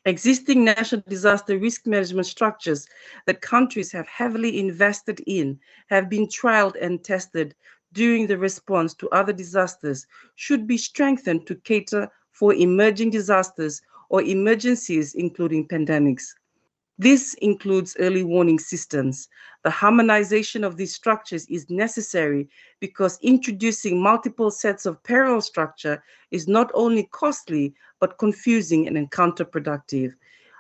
Existing national disaster risk management structures that countries have heavily invested in have been trialed and tested during the response to other disasters should be strengthened to cater for emerging disasters or emergencies, including pandemics. This includes early warning systems. The harmonization of these structures is necessary because introducing multiple sets of parallel structure is not only costly, but confusing and counterproductive.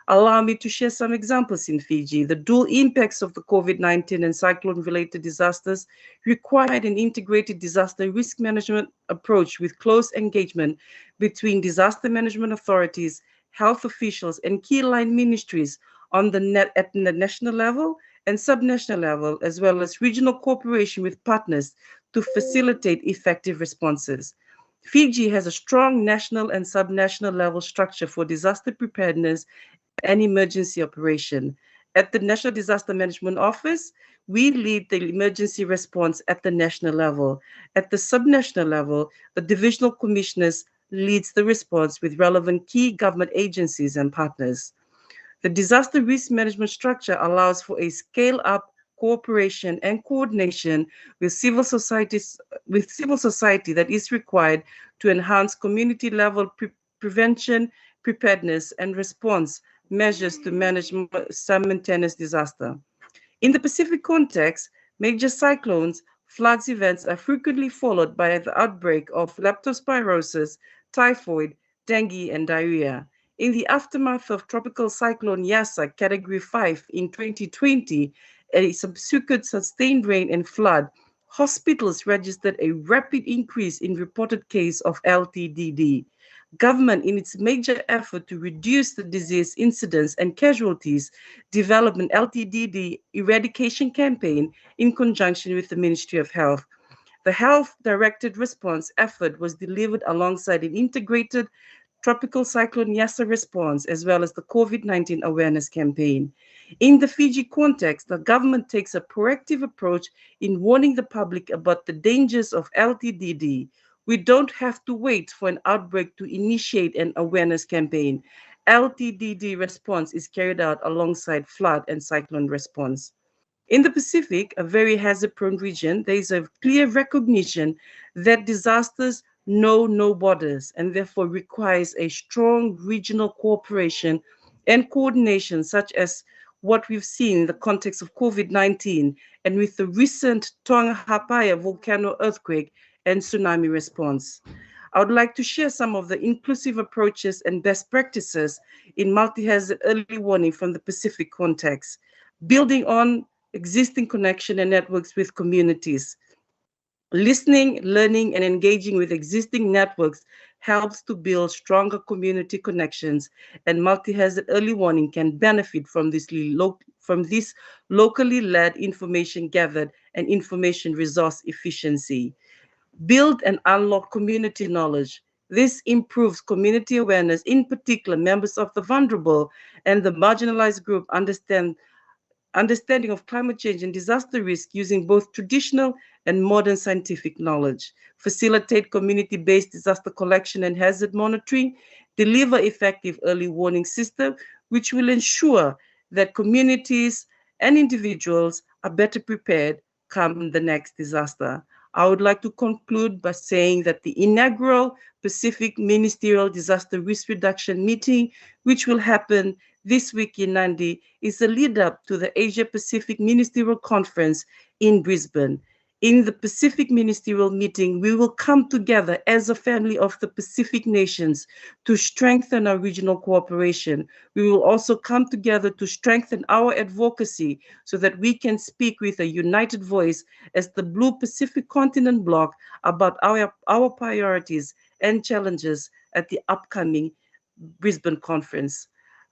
Allow me to share some examples in Fiji. The dual impacts of the COVID-19 and cyclone-related disasters required an integrated disaster risk management approach with close engagement between disaster management authorities, health officials, and key line ministries at the national level and subnational level, as well as regional cooperation with partners to facilitate effective responses. Fiji has a strong national and subnational level structure for disaster preparedness and emergency operation. At the National Disaster Management Office, we lead the emergency response at the national level. At the subnational level, the divisional commissioners leads the response with relevant key government agencies and partners. The disaster risk management structure allows for a scale-up cooperation and coordination with civil society that is required to enhance community-level prevention, preparedness, and response measures to manage simultaneous disaster. In the Pacific context, major cyclones, floods events are frequently followed by the outbreak of leptospirosis, typhoid, dengue, and diarrhea. In the aftermath of Tropical Cyclone Yasa, Category 5 in 2020, a subsequent sustained rain and flood, hospitals registered a rapid increase in reported cases of LTDD. Government, in its major effort to reduce the disease incidence and casualties, developed an LTDD eradication campaign in conjunction with the Ministry of Health. The health-directed response effort was delivered alongside an integrated Tropical Cyclone Yasa response, as well as the COVID-19 awareness campaign. In the Fiji context, the government takes a proactive approach in warning the public about the dangers of LTDD. We don't have to wait for an outbreak to initiate an awareness campaign. LTDD response is carried out alongside flood and cyclone response. In the Pacific, a very hazard-prone region, there is a clear recognition that disasters know no borders and therefore requires a strong regional cooperation and coordination, such as what we've seen in the context of COVID-19 and with the recent Tonga Hapaya volcano earthquake and tsunami response. I would like to share some of the inclusive approaches and best practices in multi-hazard early warning from the Pacific context, building on existing connection and networks with communities. Listening, learning, and engaging with existing networks helps to build stronger community connections, and multi-hazard early warning can benefit from this locally led information gathered and information resource efficiency. Build and unlock community knowledge. This improves community awareness, in particular members of the vulnerable and the marginalized group understanding of climate change and disaster risk using both traditional and modern scientific knowledge, facilitate community-based disaster collection and hazard monitoring, deliver effective early warning system, which will ensure that communities and individuals are better prepared come the next disaster. I would like to conclude by saying that the inaugural Pacific Ministerial Disaster Risk Reduction meeting, which will happen this week in Nandi, is a lead up to the Asia Pacific Ministerial Conference in Brisbane. In the Pacific Ministerial meeting, we will come together as a family of the Pacific nations to strengthen our regional cooperation. We will also come together to strengthen our advocacy so that we can speak with a united voice as the Blue Pacific Continent bloc about our priorities and challenges at the upcoming Brisbane conference.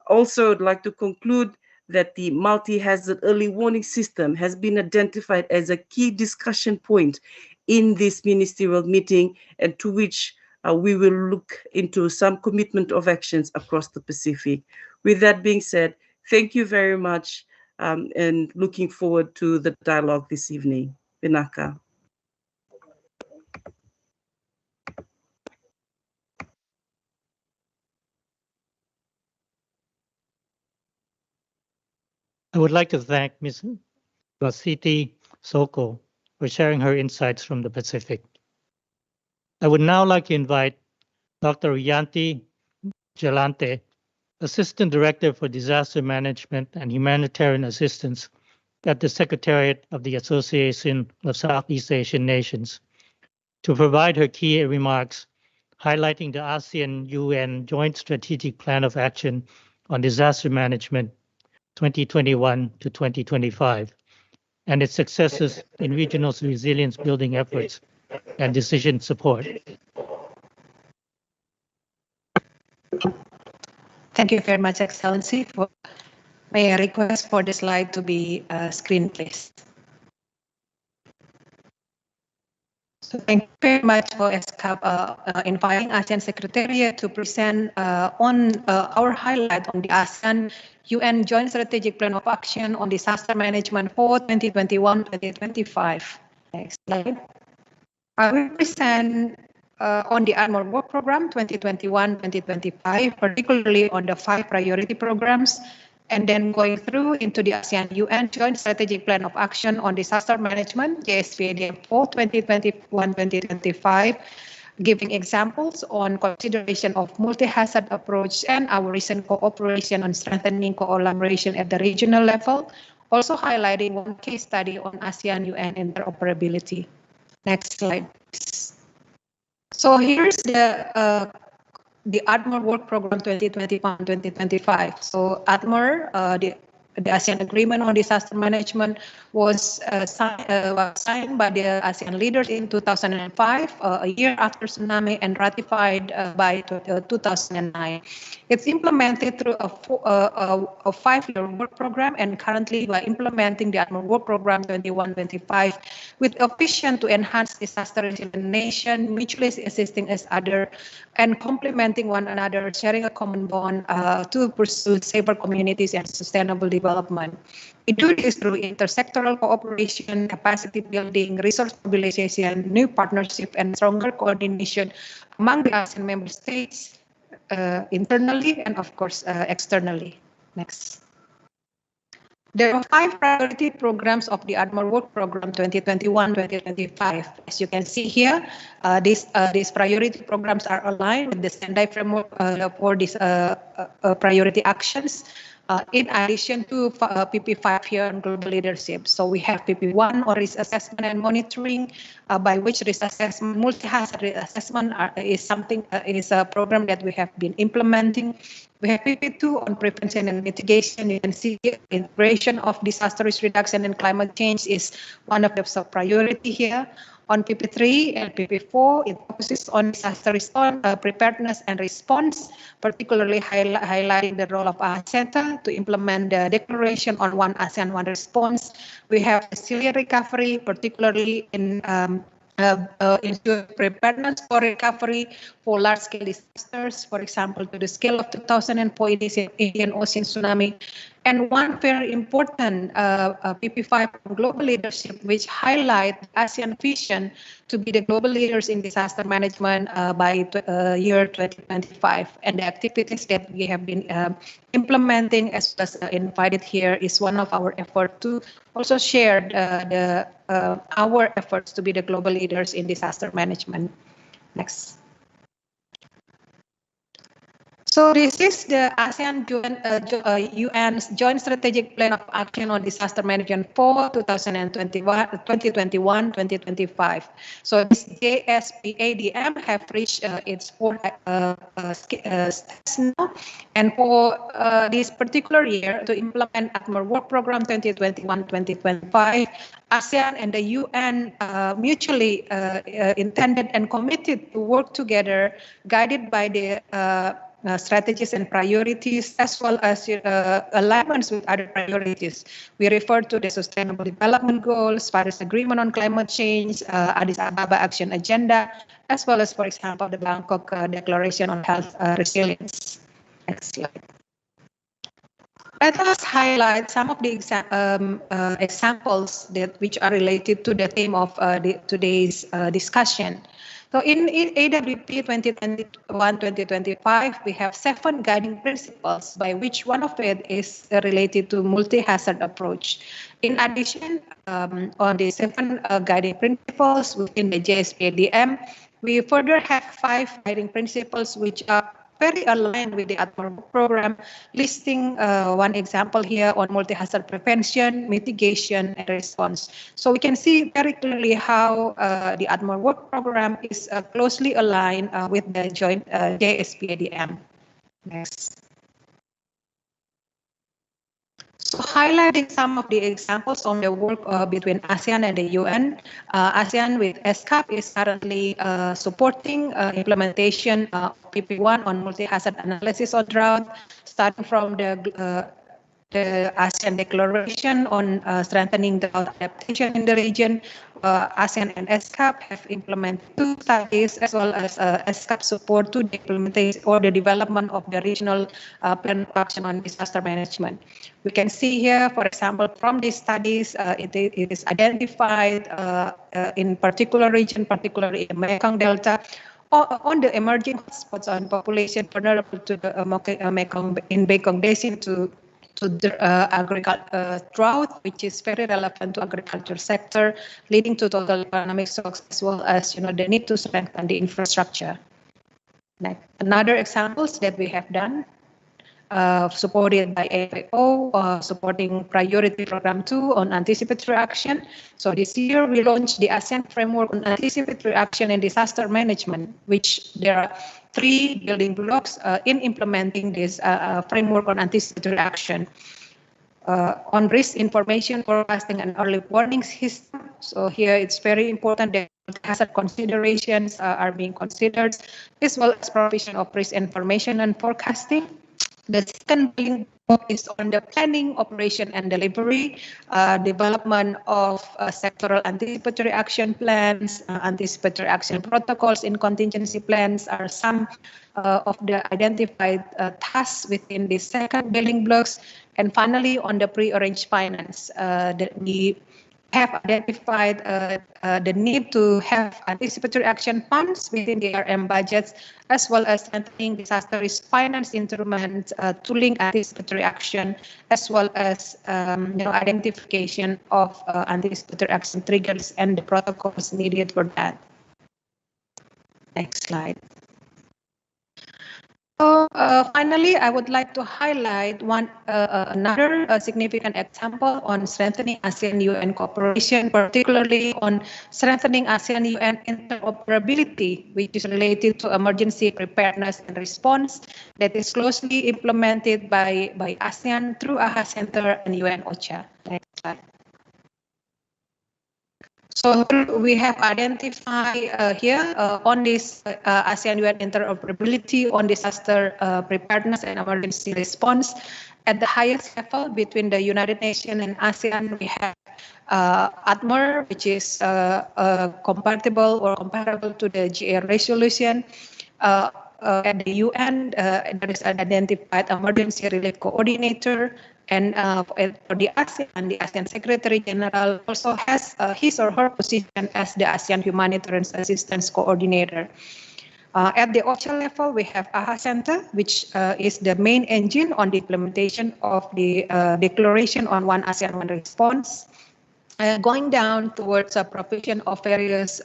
Also, I'd like to conclude that the multi-hazard early warning system has been identified as a key discussion point in this ministerial meeting, and to which we will look into some commitment of actions across the Pacific. With that being said, thank you very much, and looking forward to the dialogue this evening. Vinaka. I would like to thank Ms. Vasiti Soko for sharing her insights from the Pacific. I would now like to invite Dr. Yanti Jalante, Assistant Director for Disaster Management and Humanitarian Assistance at the Secretariat of the Association of Southeast Asian Nations, to provide her key remarks highlighting the ASEAN-UN Joint Strategic Plan of Action on Disaster Management 2021 to 2025, and its successes in regional resilience building efforts and decision support. Thank you very much, Excellency. May I request for the slide to be screened, please? So thank you very much for ESCAP inviting ASEAN Secretariat to present on our highlight on the ASEAN UN Joint Strategic Plan of Action on Disaster Management for 2021-2025. Next slide. I will present on the Ardmore Work Program 2021-2025, particularly on the 5 priority programs, and then going through into the ASEAN UN Joint Strategic Plan of Action on Disaster Management, JSPADM for 2021-2025, giving examples on consideration of multi-hazard approach and our recent cooperation on strengthening collaboration at the regional level, also highlighting one case study on ASEAN-UN interoperability. Next slide, please. So here's the Ardmore Work Program 2021-2025. So Admiral, the the ASEAN Agreement on Disaster Management was signed by the ASEAN leaders in 2005, a year after tsunami, and ratified by 2009. It's implemented through a 5-year work program, and currently we are implementing the Ardmore Work Program 21-25 with a vision to enhance disaster resilient nation, mutually assisting each other and complementing one another, sharing a common bond to pursue safer communities and sustainable development. We do this through intersectoral cooperation, capacity building, resource mobilization, new partnership, and stronger coordination among the ASEAN member states, internally and of course externally. Next. There are 5 priority programs of the Admiral Work Program 2021-2025. As you can see here, these priority programs are aligned with the Sendai framework for these priority actions. In addition to PP5 here on global leadership. So we have PP1 or risk assessment and monitoring, by which risk assessment, multi-hazard risk assessment is a program that we have been implementing. We have PP2 on prevention and mitigation. You can see integration of disaster risk reduction and climate change is one of the sub-priority here. On PP3 and PP4, it focuses on disaster response, preparedness and response, particularly highlighting the role of ASEAN to implement the declaration on One ASEAN, One Response. We have resilient recovery, particularly in ensure preparedness for recovery for large-scale disasters, for example, to the scale of 2004 Indian Ocean tsunami. And one very important PP5 global leadership, which highlight ASEAN vision to be the global leaders in disaster management by year 2025. And the activities that we have been implementing, as was invited here, is one of our efforts to also share our efforts to be the global leaders in disaster management. Next. So this is the ASEAN UN's Joint Strategic Plan of Action on Disaster Management for 2021-2025. So this JSPADM have reached its 4th steps now. And for this particular year, to implement Admiral Work Program 2021-2025, ASEAN and the UN mutually intended and committed to work together, guided by the strategies and priorities, as well as alignments with other priorities. We refer to the Sustainable Development Goals, Paris Agreement on Climate Change, Addis Ababa Action Agenda, as well as, for example, the Bangkok Declaration on Health Resilience. Next slide. Let us highlight some of the examples which are related to the theme of today's discussion. So in AWP 2021-2025, we have 7 guiding principles, by which one of it is related to multi-hazard approach. In addition, on the 7 guiding principles within the JSPADM, we further have 5 guiding principles which are very aligned with the Admiral program, listing one example here on multi-hazard prevention, mitigation, and response. So we can see very clearly how the Admiral work program is closely aligned with the joint JSPADM. Next. So highlighting some of the examples on the work between ASEAN and the UN, ASEAN with ESCAP is currently supporting implementation of PP1 on multi-hazard analysis on drought, starting from the ASEAN Declaration on strengthening drought adaptation in the region. ASEAN and ESCAP have implemented 2 studies, as well as ESCAP support to the implementation or the development of the regional plan of action on disaster management. We can see here, for example, from these studies, it is identified in particular region, particularly in Mekong Delta, on the emerging hotspots on population vulnerable to the Mekong Basin to the drought, which is very relevant to agriculture sector, leading to total economic shocks, as well as the need to strengthen the infrastructure. Next. Another examples that we have done, supported by FAO, supporting Priority Program 2 on anticipatory action. So this year we launched the ASEAN Framework on Anticipatory Action and Disaster Management, which there are 3 building blocks in implementing this framework on anticipatory action. on risk information forecasting and early warning system. So here it's very important that hazard considerations are being considered, as well as provision of risk information and forecasting. The second building block is on the planning, operation, and delivery, development of sectoral anticipatory action plans, anticipatory action protocols in contingency plans are some of the identified tasks within the second building blocks. And finally, on the pre-arranged finance, we have identified the need to have anticipatory action funds within the RM budgets, as well as strengthening disaster risk finance instruments, tooling anticipatory action, as well as identification of anticipatory action triggers and the protocols needed for that. Next slide. So finally, I would like to highlight another significant example on strengthening ASEAN-UN cooperation, particularly on strengthening ASEAN-UN interoperability, which is related to emergency preparedness and response that is closely implemented by ASEAN through AHA Center and UN OCHA. Next slide. So we have identified here on this ASEAN-UN interoperability on disaster preparedness and emergency response at the highest level between the United Nations and ASEAN. We have Ardmore, which is compatible or comparable to the GA resolution. At the UN, there is an identified emergency relief coordinator, and for the ASEAN Secretary General also has his or her position as the ASEAN Humanitarian Assistance Coordinator. At the OCHA level, we have AHA Center, which is the main engine on the implementation of the Declaration on One ASEAN One Response. Going down towards a provision of various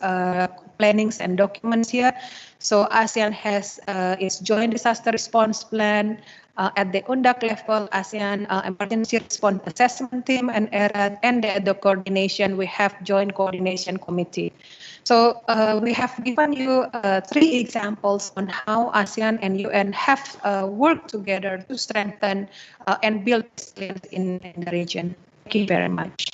plannings and documents here. So ASEAN has its joint disaster response plan. At the UNDAC level, ASEAN Emergency Response Assessment Team and ERAD, and at the coordination, we have Joint Coordination Committee. So we have given you 3 examples on how ASEAN and UN have worked together to strengthen and build resilience in the region. Thank you very much.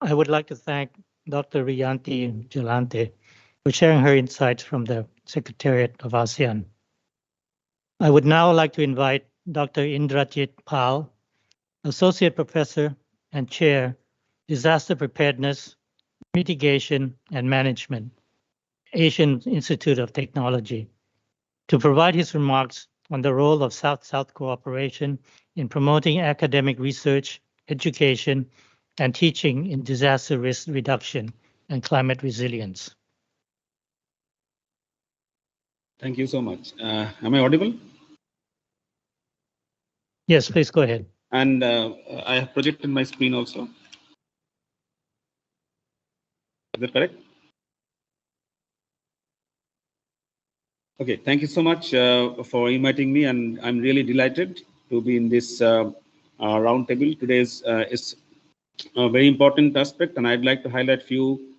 I would like to thank Dr. Riyanti Jalante for sharing her insights from the Secretariat of ASEAN. I would now like to invite Dr. Indrajit Pal, Associate Professor and Chair, Disaster Preparedness, Mitigation and Management, Asian Institute of Technology, to provide his remarks on the role of South-South cooperation in promoting academic research, education, and teaching in disaster risk reduction and climate resilience. Thank you so much. Am I audible? Yes, please go ahead. And I have projected my screen also. Is that correct? Okay, thank you so much for inviting me, and I'm really delighted to be in this roundtable. Today's is a very important aspect, and I'd like to highlight few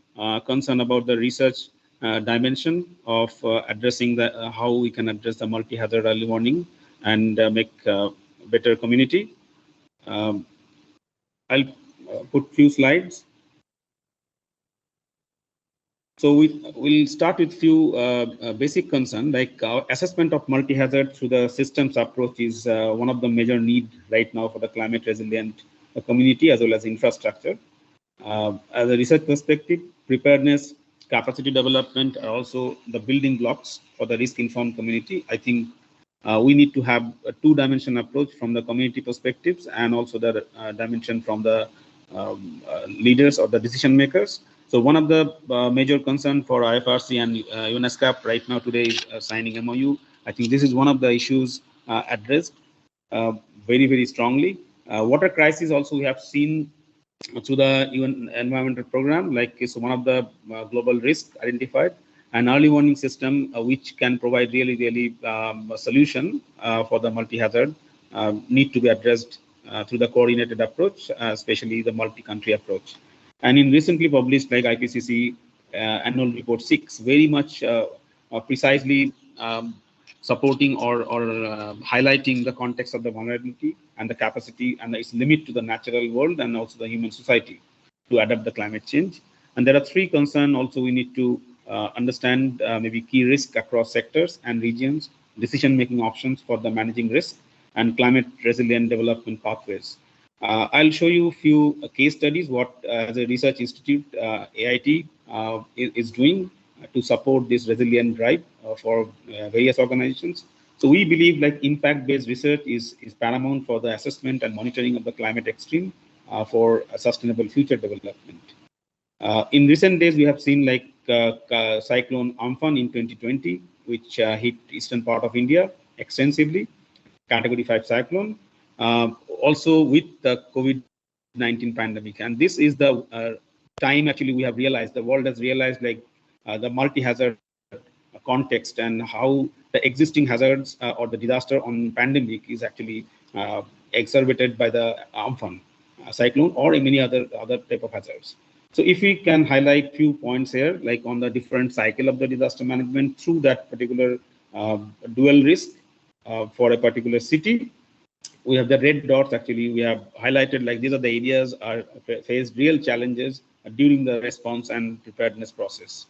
concerns about the research dimension of addressing the how we can address the multi-hazard early warning and make better community. I'll put few slides. So we'll start with few basic concerns, like our assessment of multi-hazard through the systems approach is one of the major need right now for the climate resilient community as well as infrastructure. As a research perspective, preparedness, capacity development are also the building blocks for the risk-informed community. I think we need to have a two-dimension approach from the community perspectives and also the dimension from the leaders or the decision makers. So one of the major concern for IFRC and ESCAP right now today is signing MOU. I think this is one of the issues addressed very, very strongly. Water crisis also we have seen through the UN environmental program, like is one of the global risks identified. An early warning system which can provide really a solution for the multi-hazard need to be addressed through the coordinated approach, especially the multi-country approach. And in recently published like IPCC annual report 6, very much precisely supporting or highlighting the context of the vulnerability and the capacity and its limit to the natural world and also the human society to adapt the climate change. And there are three concerns also we need to understand, maybe key risk across sectors and regions, decision-making options for the managing risk, and climate resilient development pathways. I'll show you a few case studies what as a research institute, AIT is doing to support this resilient drive for various organizations. So we believe like impact-based research is paramount for the assessment and monitoring of the climate extreme for a sustainable future development. In recent days, we have seen like cyclone Amphan in 2020, which hit eastern part of India extensively, category 5 cyclone, also with the COVID-19 pandemic. And this is the time actually we have realized, the world has realized like the multi-hazard context and how the existing hazards or the disaster on pandemic is actually exacerbated by the Amphan cyclone or many other type of hazards. So if we can highlight few points here, like on the different cycle of the disaster management through that particular dual risk for a particular city, we have the red dots. Actually, we have highlighted like these are the areas are faced real challenges during the response and preparedness process.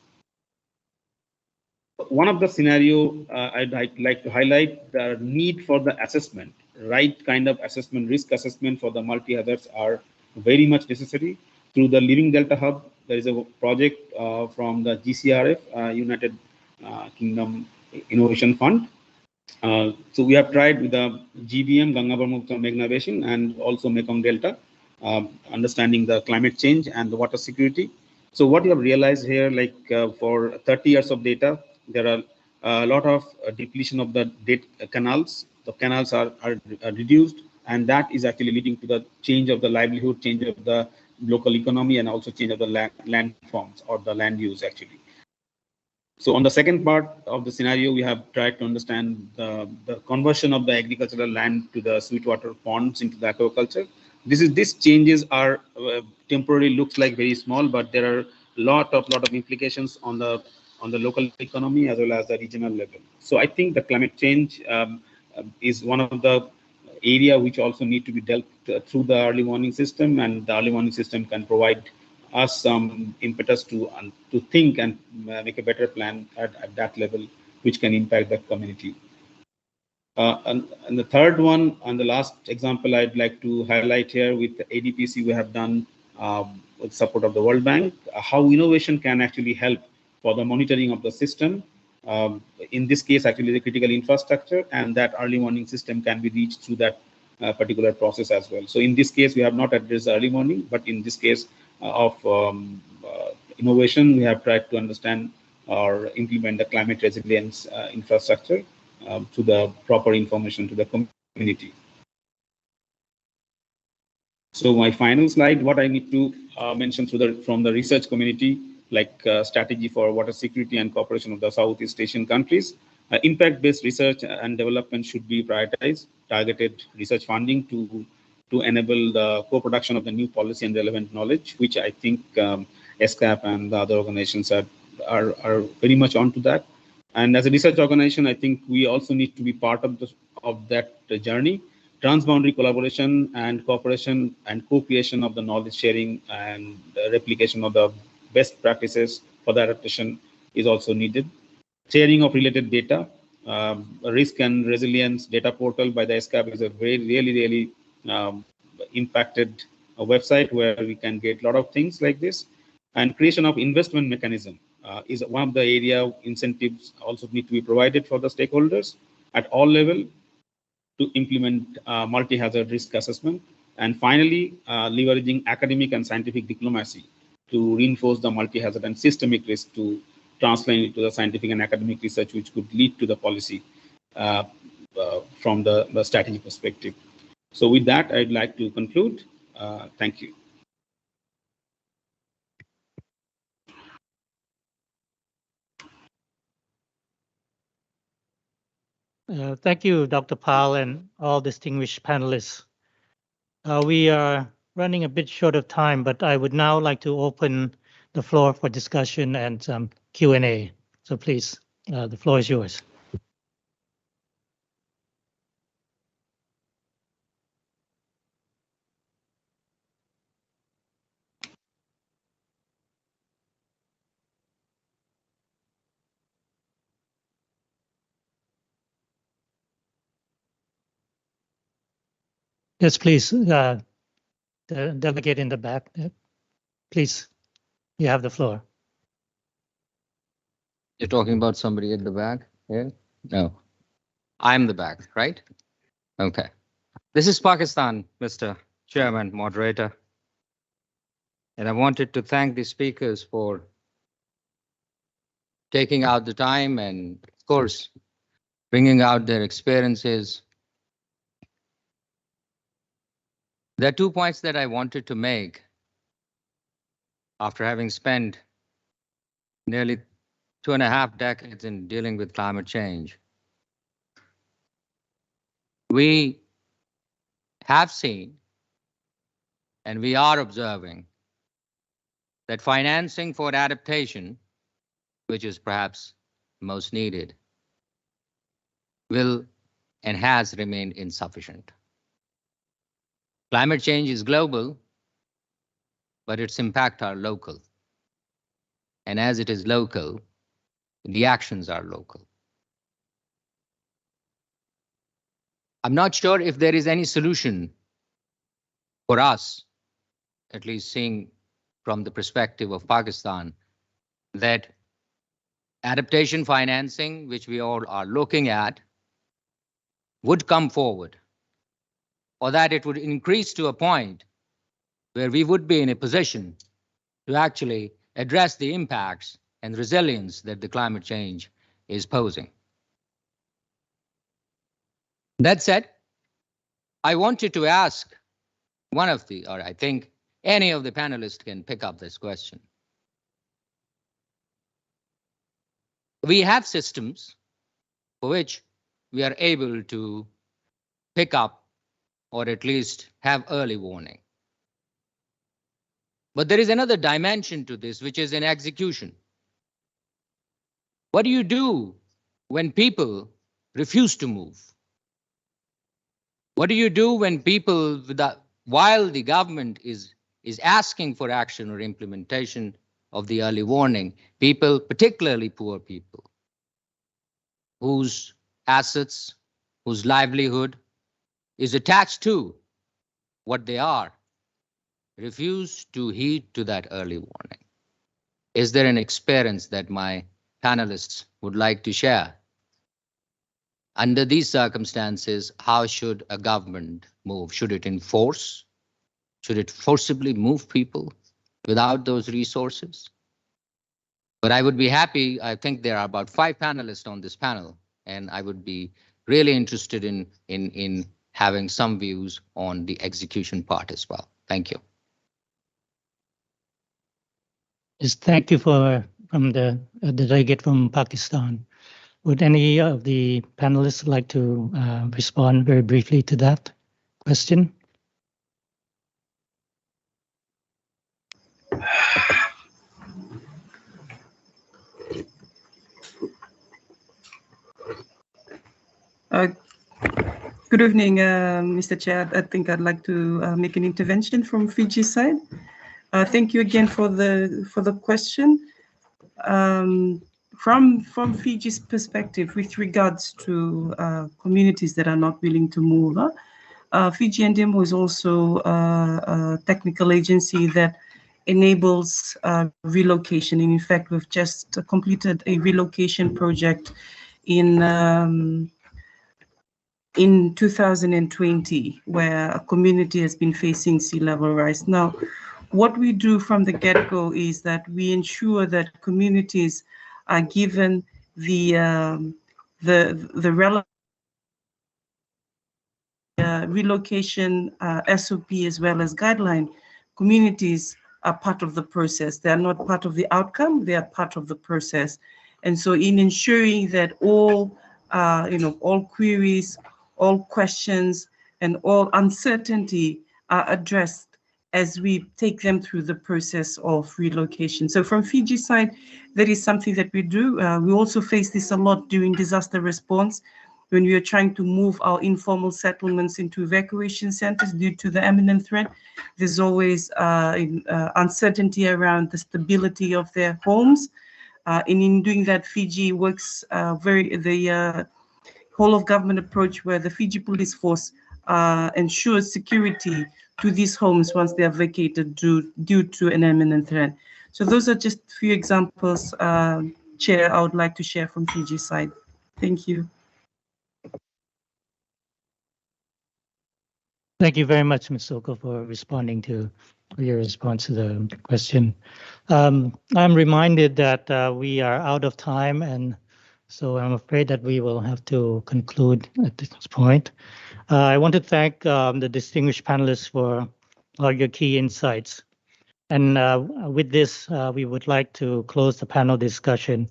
One of the scenario I'd like to highlight the need for the assessment, right kind of assessment, risk assessment for the multi-hazards are very much necessary. Through the Living Delta Hub, there is a project from the GCRF, United Kingdom Innovation Fund. So we have tried with the GBM, Ganga Brahmaputra Meghna Basin, and also Mekong Delta, understanding the climate change and the water security. So what you have realized here, like for 30 years of data, there are a lot of depletion of the canals. The canals are reduced, and that is actually leading to the change of the livelihood, change of the local economy, and also change of the land forms or the land use actually. So on the second part of the scenario, we have tried to understand the conversion of the agricultural land to the sweetwater ponds into the aquaculture. These changes are temporarily looks like very small, but there are lot of implications on the local economy as well as the regional level. So I think the climate change is one of the area which also need to be dealt through the early warning system, and the early warning system can provide us some impetus to think and make a better plan at that level, which can impact the community. And the third one, and the last example I'd like to highlight here with the ADPC, we have done with support of the World Bank, how innovation can actually help for the monitoring of the system. In this case, actually the critical infrastructure, and that early warning system can be reached through that particular process as well. So in this case, we have not addressed early warning, but in this case of innovation, we have tried to understand or implement the climate resilience infrastructure to the proper information to the community. So my final slide, what I need to mention from the research community, like strategy for water security and cooperation of the Southeast Asian countries. Impact-based research and development should be prioritized, targeted research funding to enable the co-production of the new policy and relevant knowledge, which I think ESCAP and the other organizations are very much onto that. And as a research organization, I think we also need to be part of that journey. Transboundary collaboration and cooperation and co-creation of the knowledge sharing and replication of the best practices for the adaptation is also needed. Sharing of related data, risk and resilience data portal by the ESCAP is a really impacted website where we can get a lot of things like this. And creation of investment mechanism is one of the area. Incentives also need to be provided for the stakeholders at all level to implement multi-hazard risk assessment. And finally, leveraging academic and scientific diplomacy to reinforce the multi-hazard and systemic risk to translate into the scientific and academic research, which could lead to the policy from the strategy perspective. So with that, I'd like to conclude. Thank you. Thank you, Dr. Pal, and all distinguished panelists. We are running a bit short of time, but I would now like to open the floor for discussion and some Q&A. So please, the floor is yours. Yes, please, the delegate in the back, please, you have the floor. You're talking about somebody at the back here? No, I'm the back, right? Okay. This is Pakistan, Mr. Chairman, moderator. And I wanted to thank the speakers for taking out the time and, of course, bringing out their experiences. There are 2 points that I wanted to make after having spent nearly 2.5 decades in dealing with climate change. We have seen and we are observing that financing for adaptation, which is perhaps most needed, will and has remained insufficient. Climate change is global, but its impact are local. And as it is local, the actions are local. I'm not sure if there is any solution for us, at least seeing from the perspective of Pakistan, that adaptation financing, which we all are looking at, would come forward, or that it would increase to a point where we would be in a position to actually address the impacts and resilience that the climate change is posing. That said, I wanted to ask one of the, or I think any of the panelists can pick up this question. We have systems for which we are able to pick up or at least have early warning. But there is another dimension to this, which is in execution. What do you do when people refuse to move? What do you do when people, while the government is asking for action or implementation of the early warning, people, particularly poor people, whose assets, whose livelihood is attached to what they are, refuse to heed to that early warning? Is there an experience that my panelists would like to share? Under these circumstances, how should a government move? Should it enforce? Should it forcibly move people without those resources? But I would be happy, I think there are about 5 panelists on this panel, and I would be really interested in having some views on the execution part as well. Thank you. Yes, thank you from the delegate from Pakistan. Would any of the panelists like to respond very briefly to that question? Good evening, Mr. Chair. I think I'd like to make an intervention from Fiji's side. Thank you again for the question. From Fiji's perspective, with regards to communities that are not willing to move, Fiji NDMO is also a technical agency that enables relocation. And in fact, we've just completed a relocation project in 2020, where a community has been facing sea level rise. Now, what we do from the get-go is that we ensure that communities are given the relevant relocation SOP as well as guideline. Communities are part of the process. They are not part of the outcome, they are part of the process. And so in ensuring that all queries, all questions, and all uncertainty are addressed as we take them through the process of relocation. So from Fiji's side, that is something that we do. We also face this a lot during disaster response when we are trying to move our informal settlements into evacuation centers due to the imminent threat. There's always uncertainty around the stability of their homes. And in doing that, Fiji works the whole of government approach where the Fiji police force ensures security to these homes once they are vacated due to an imminent threat. So those are just a few examples, Chair, I would like to share from Fiji side. Thank you. Thank you very much, Ms. Soko, for responding to your response to the question. I'm reminded that we are out of time, and so I'm afraid that we will have to conclude at this point. I want to thank the distinguished panelists for all your key insights. And with this, we would like to close the panel discussion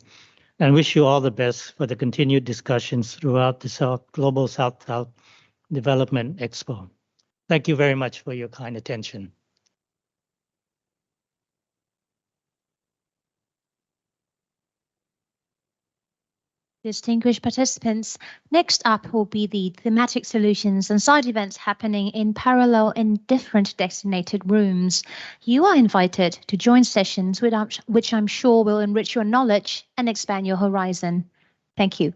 and wish you all the best for the continued discussions throughout the Global South-South Development Expo. Thank you very much for your kind attention. Distinguished participants, next up will be the thematic solutions and side events happening in parallel in different designated rooms. You are invited to join sessions which I'm sure will enrich your knowledge and expand your horizon. Thank you.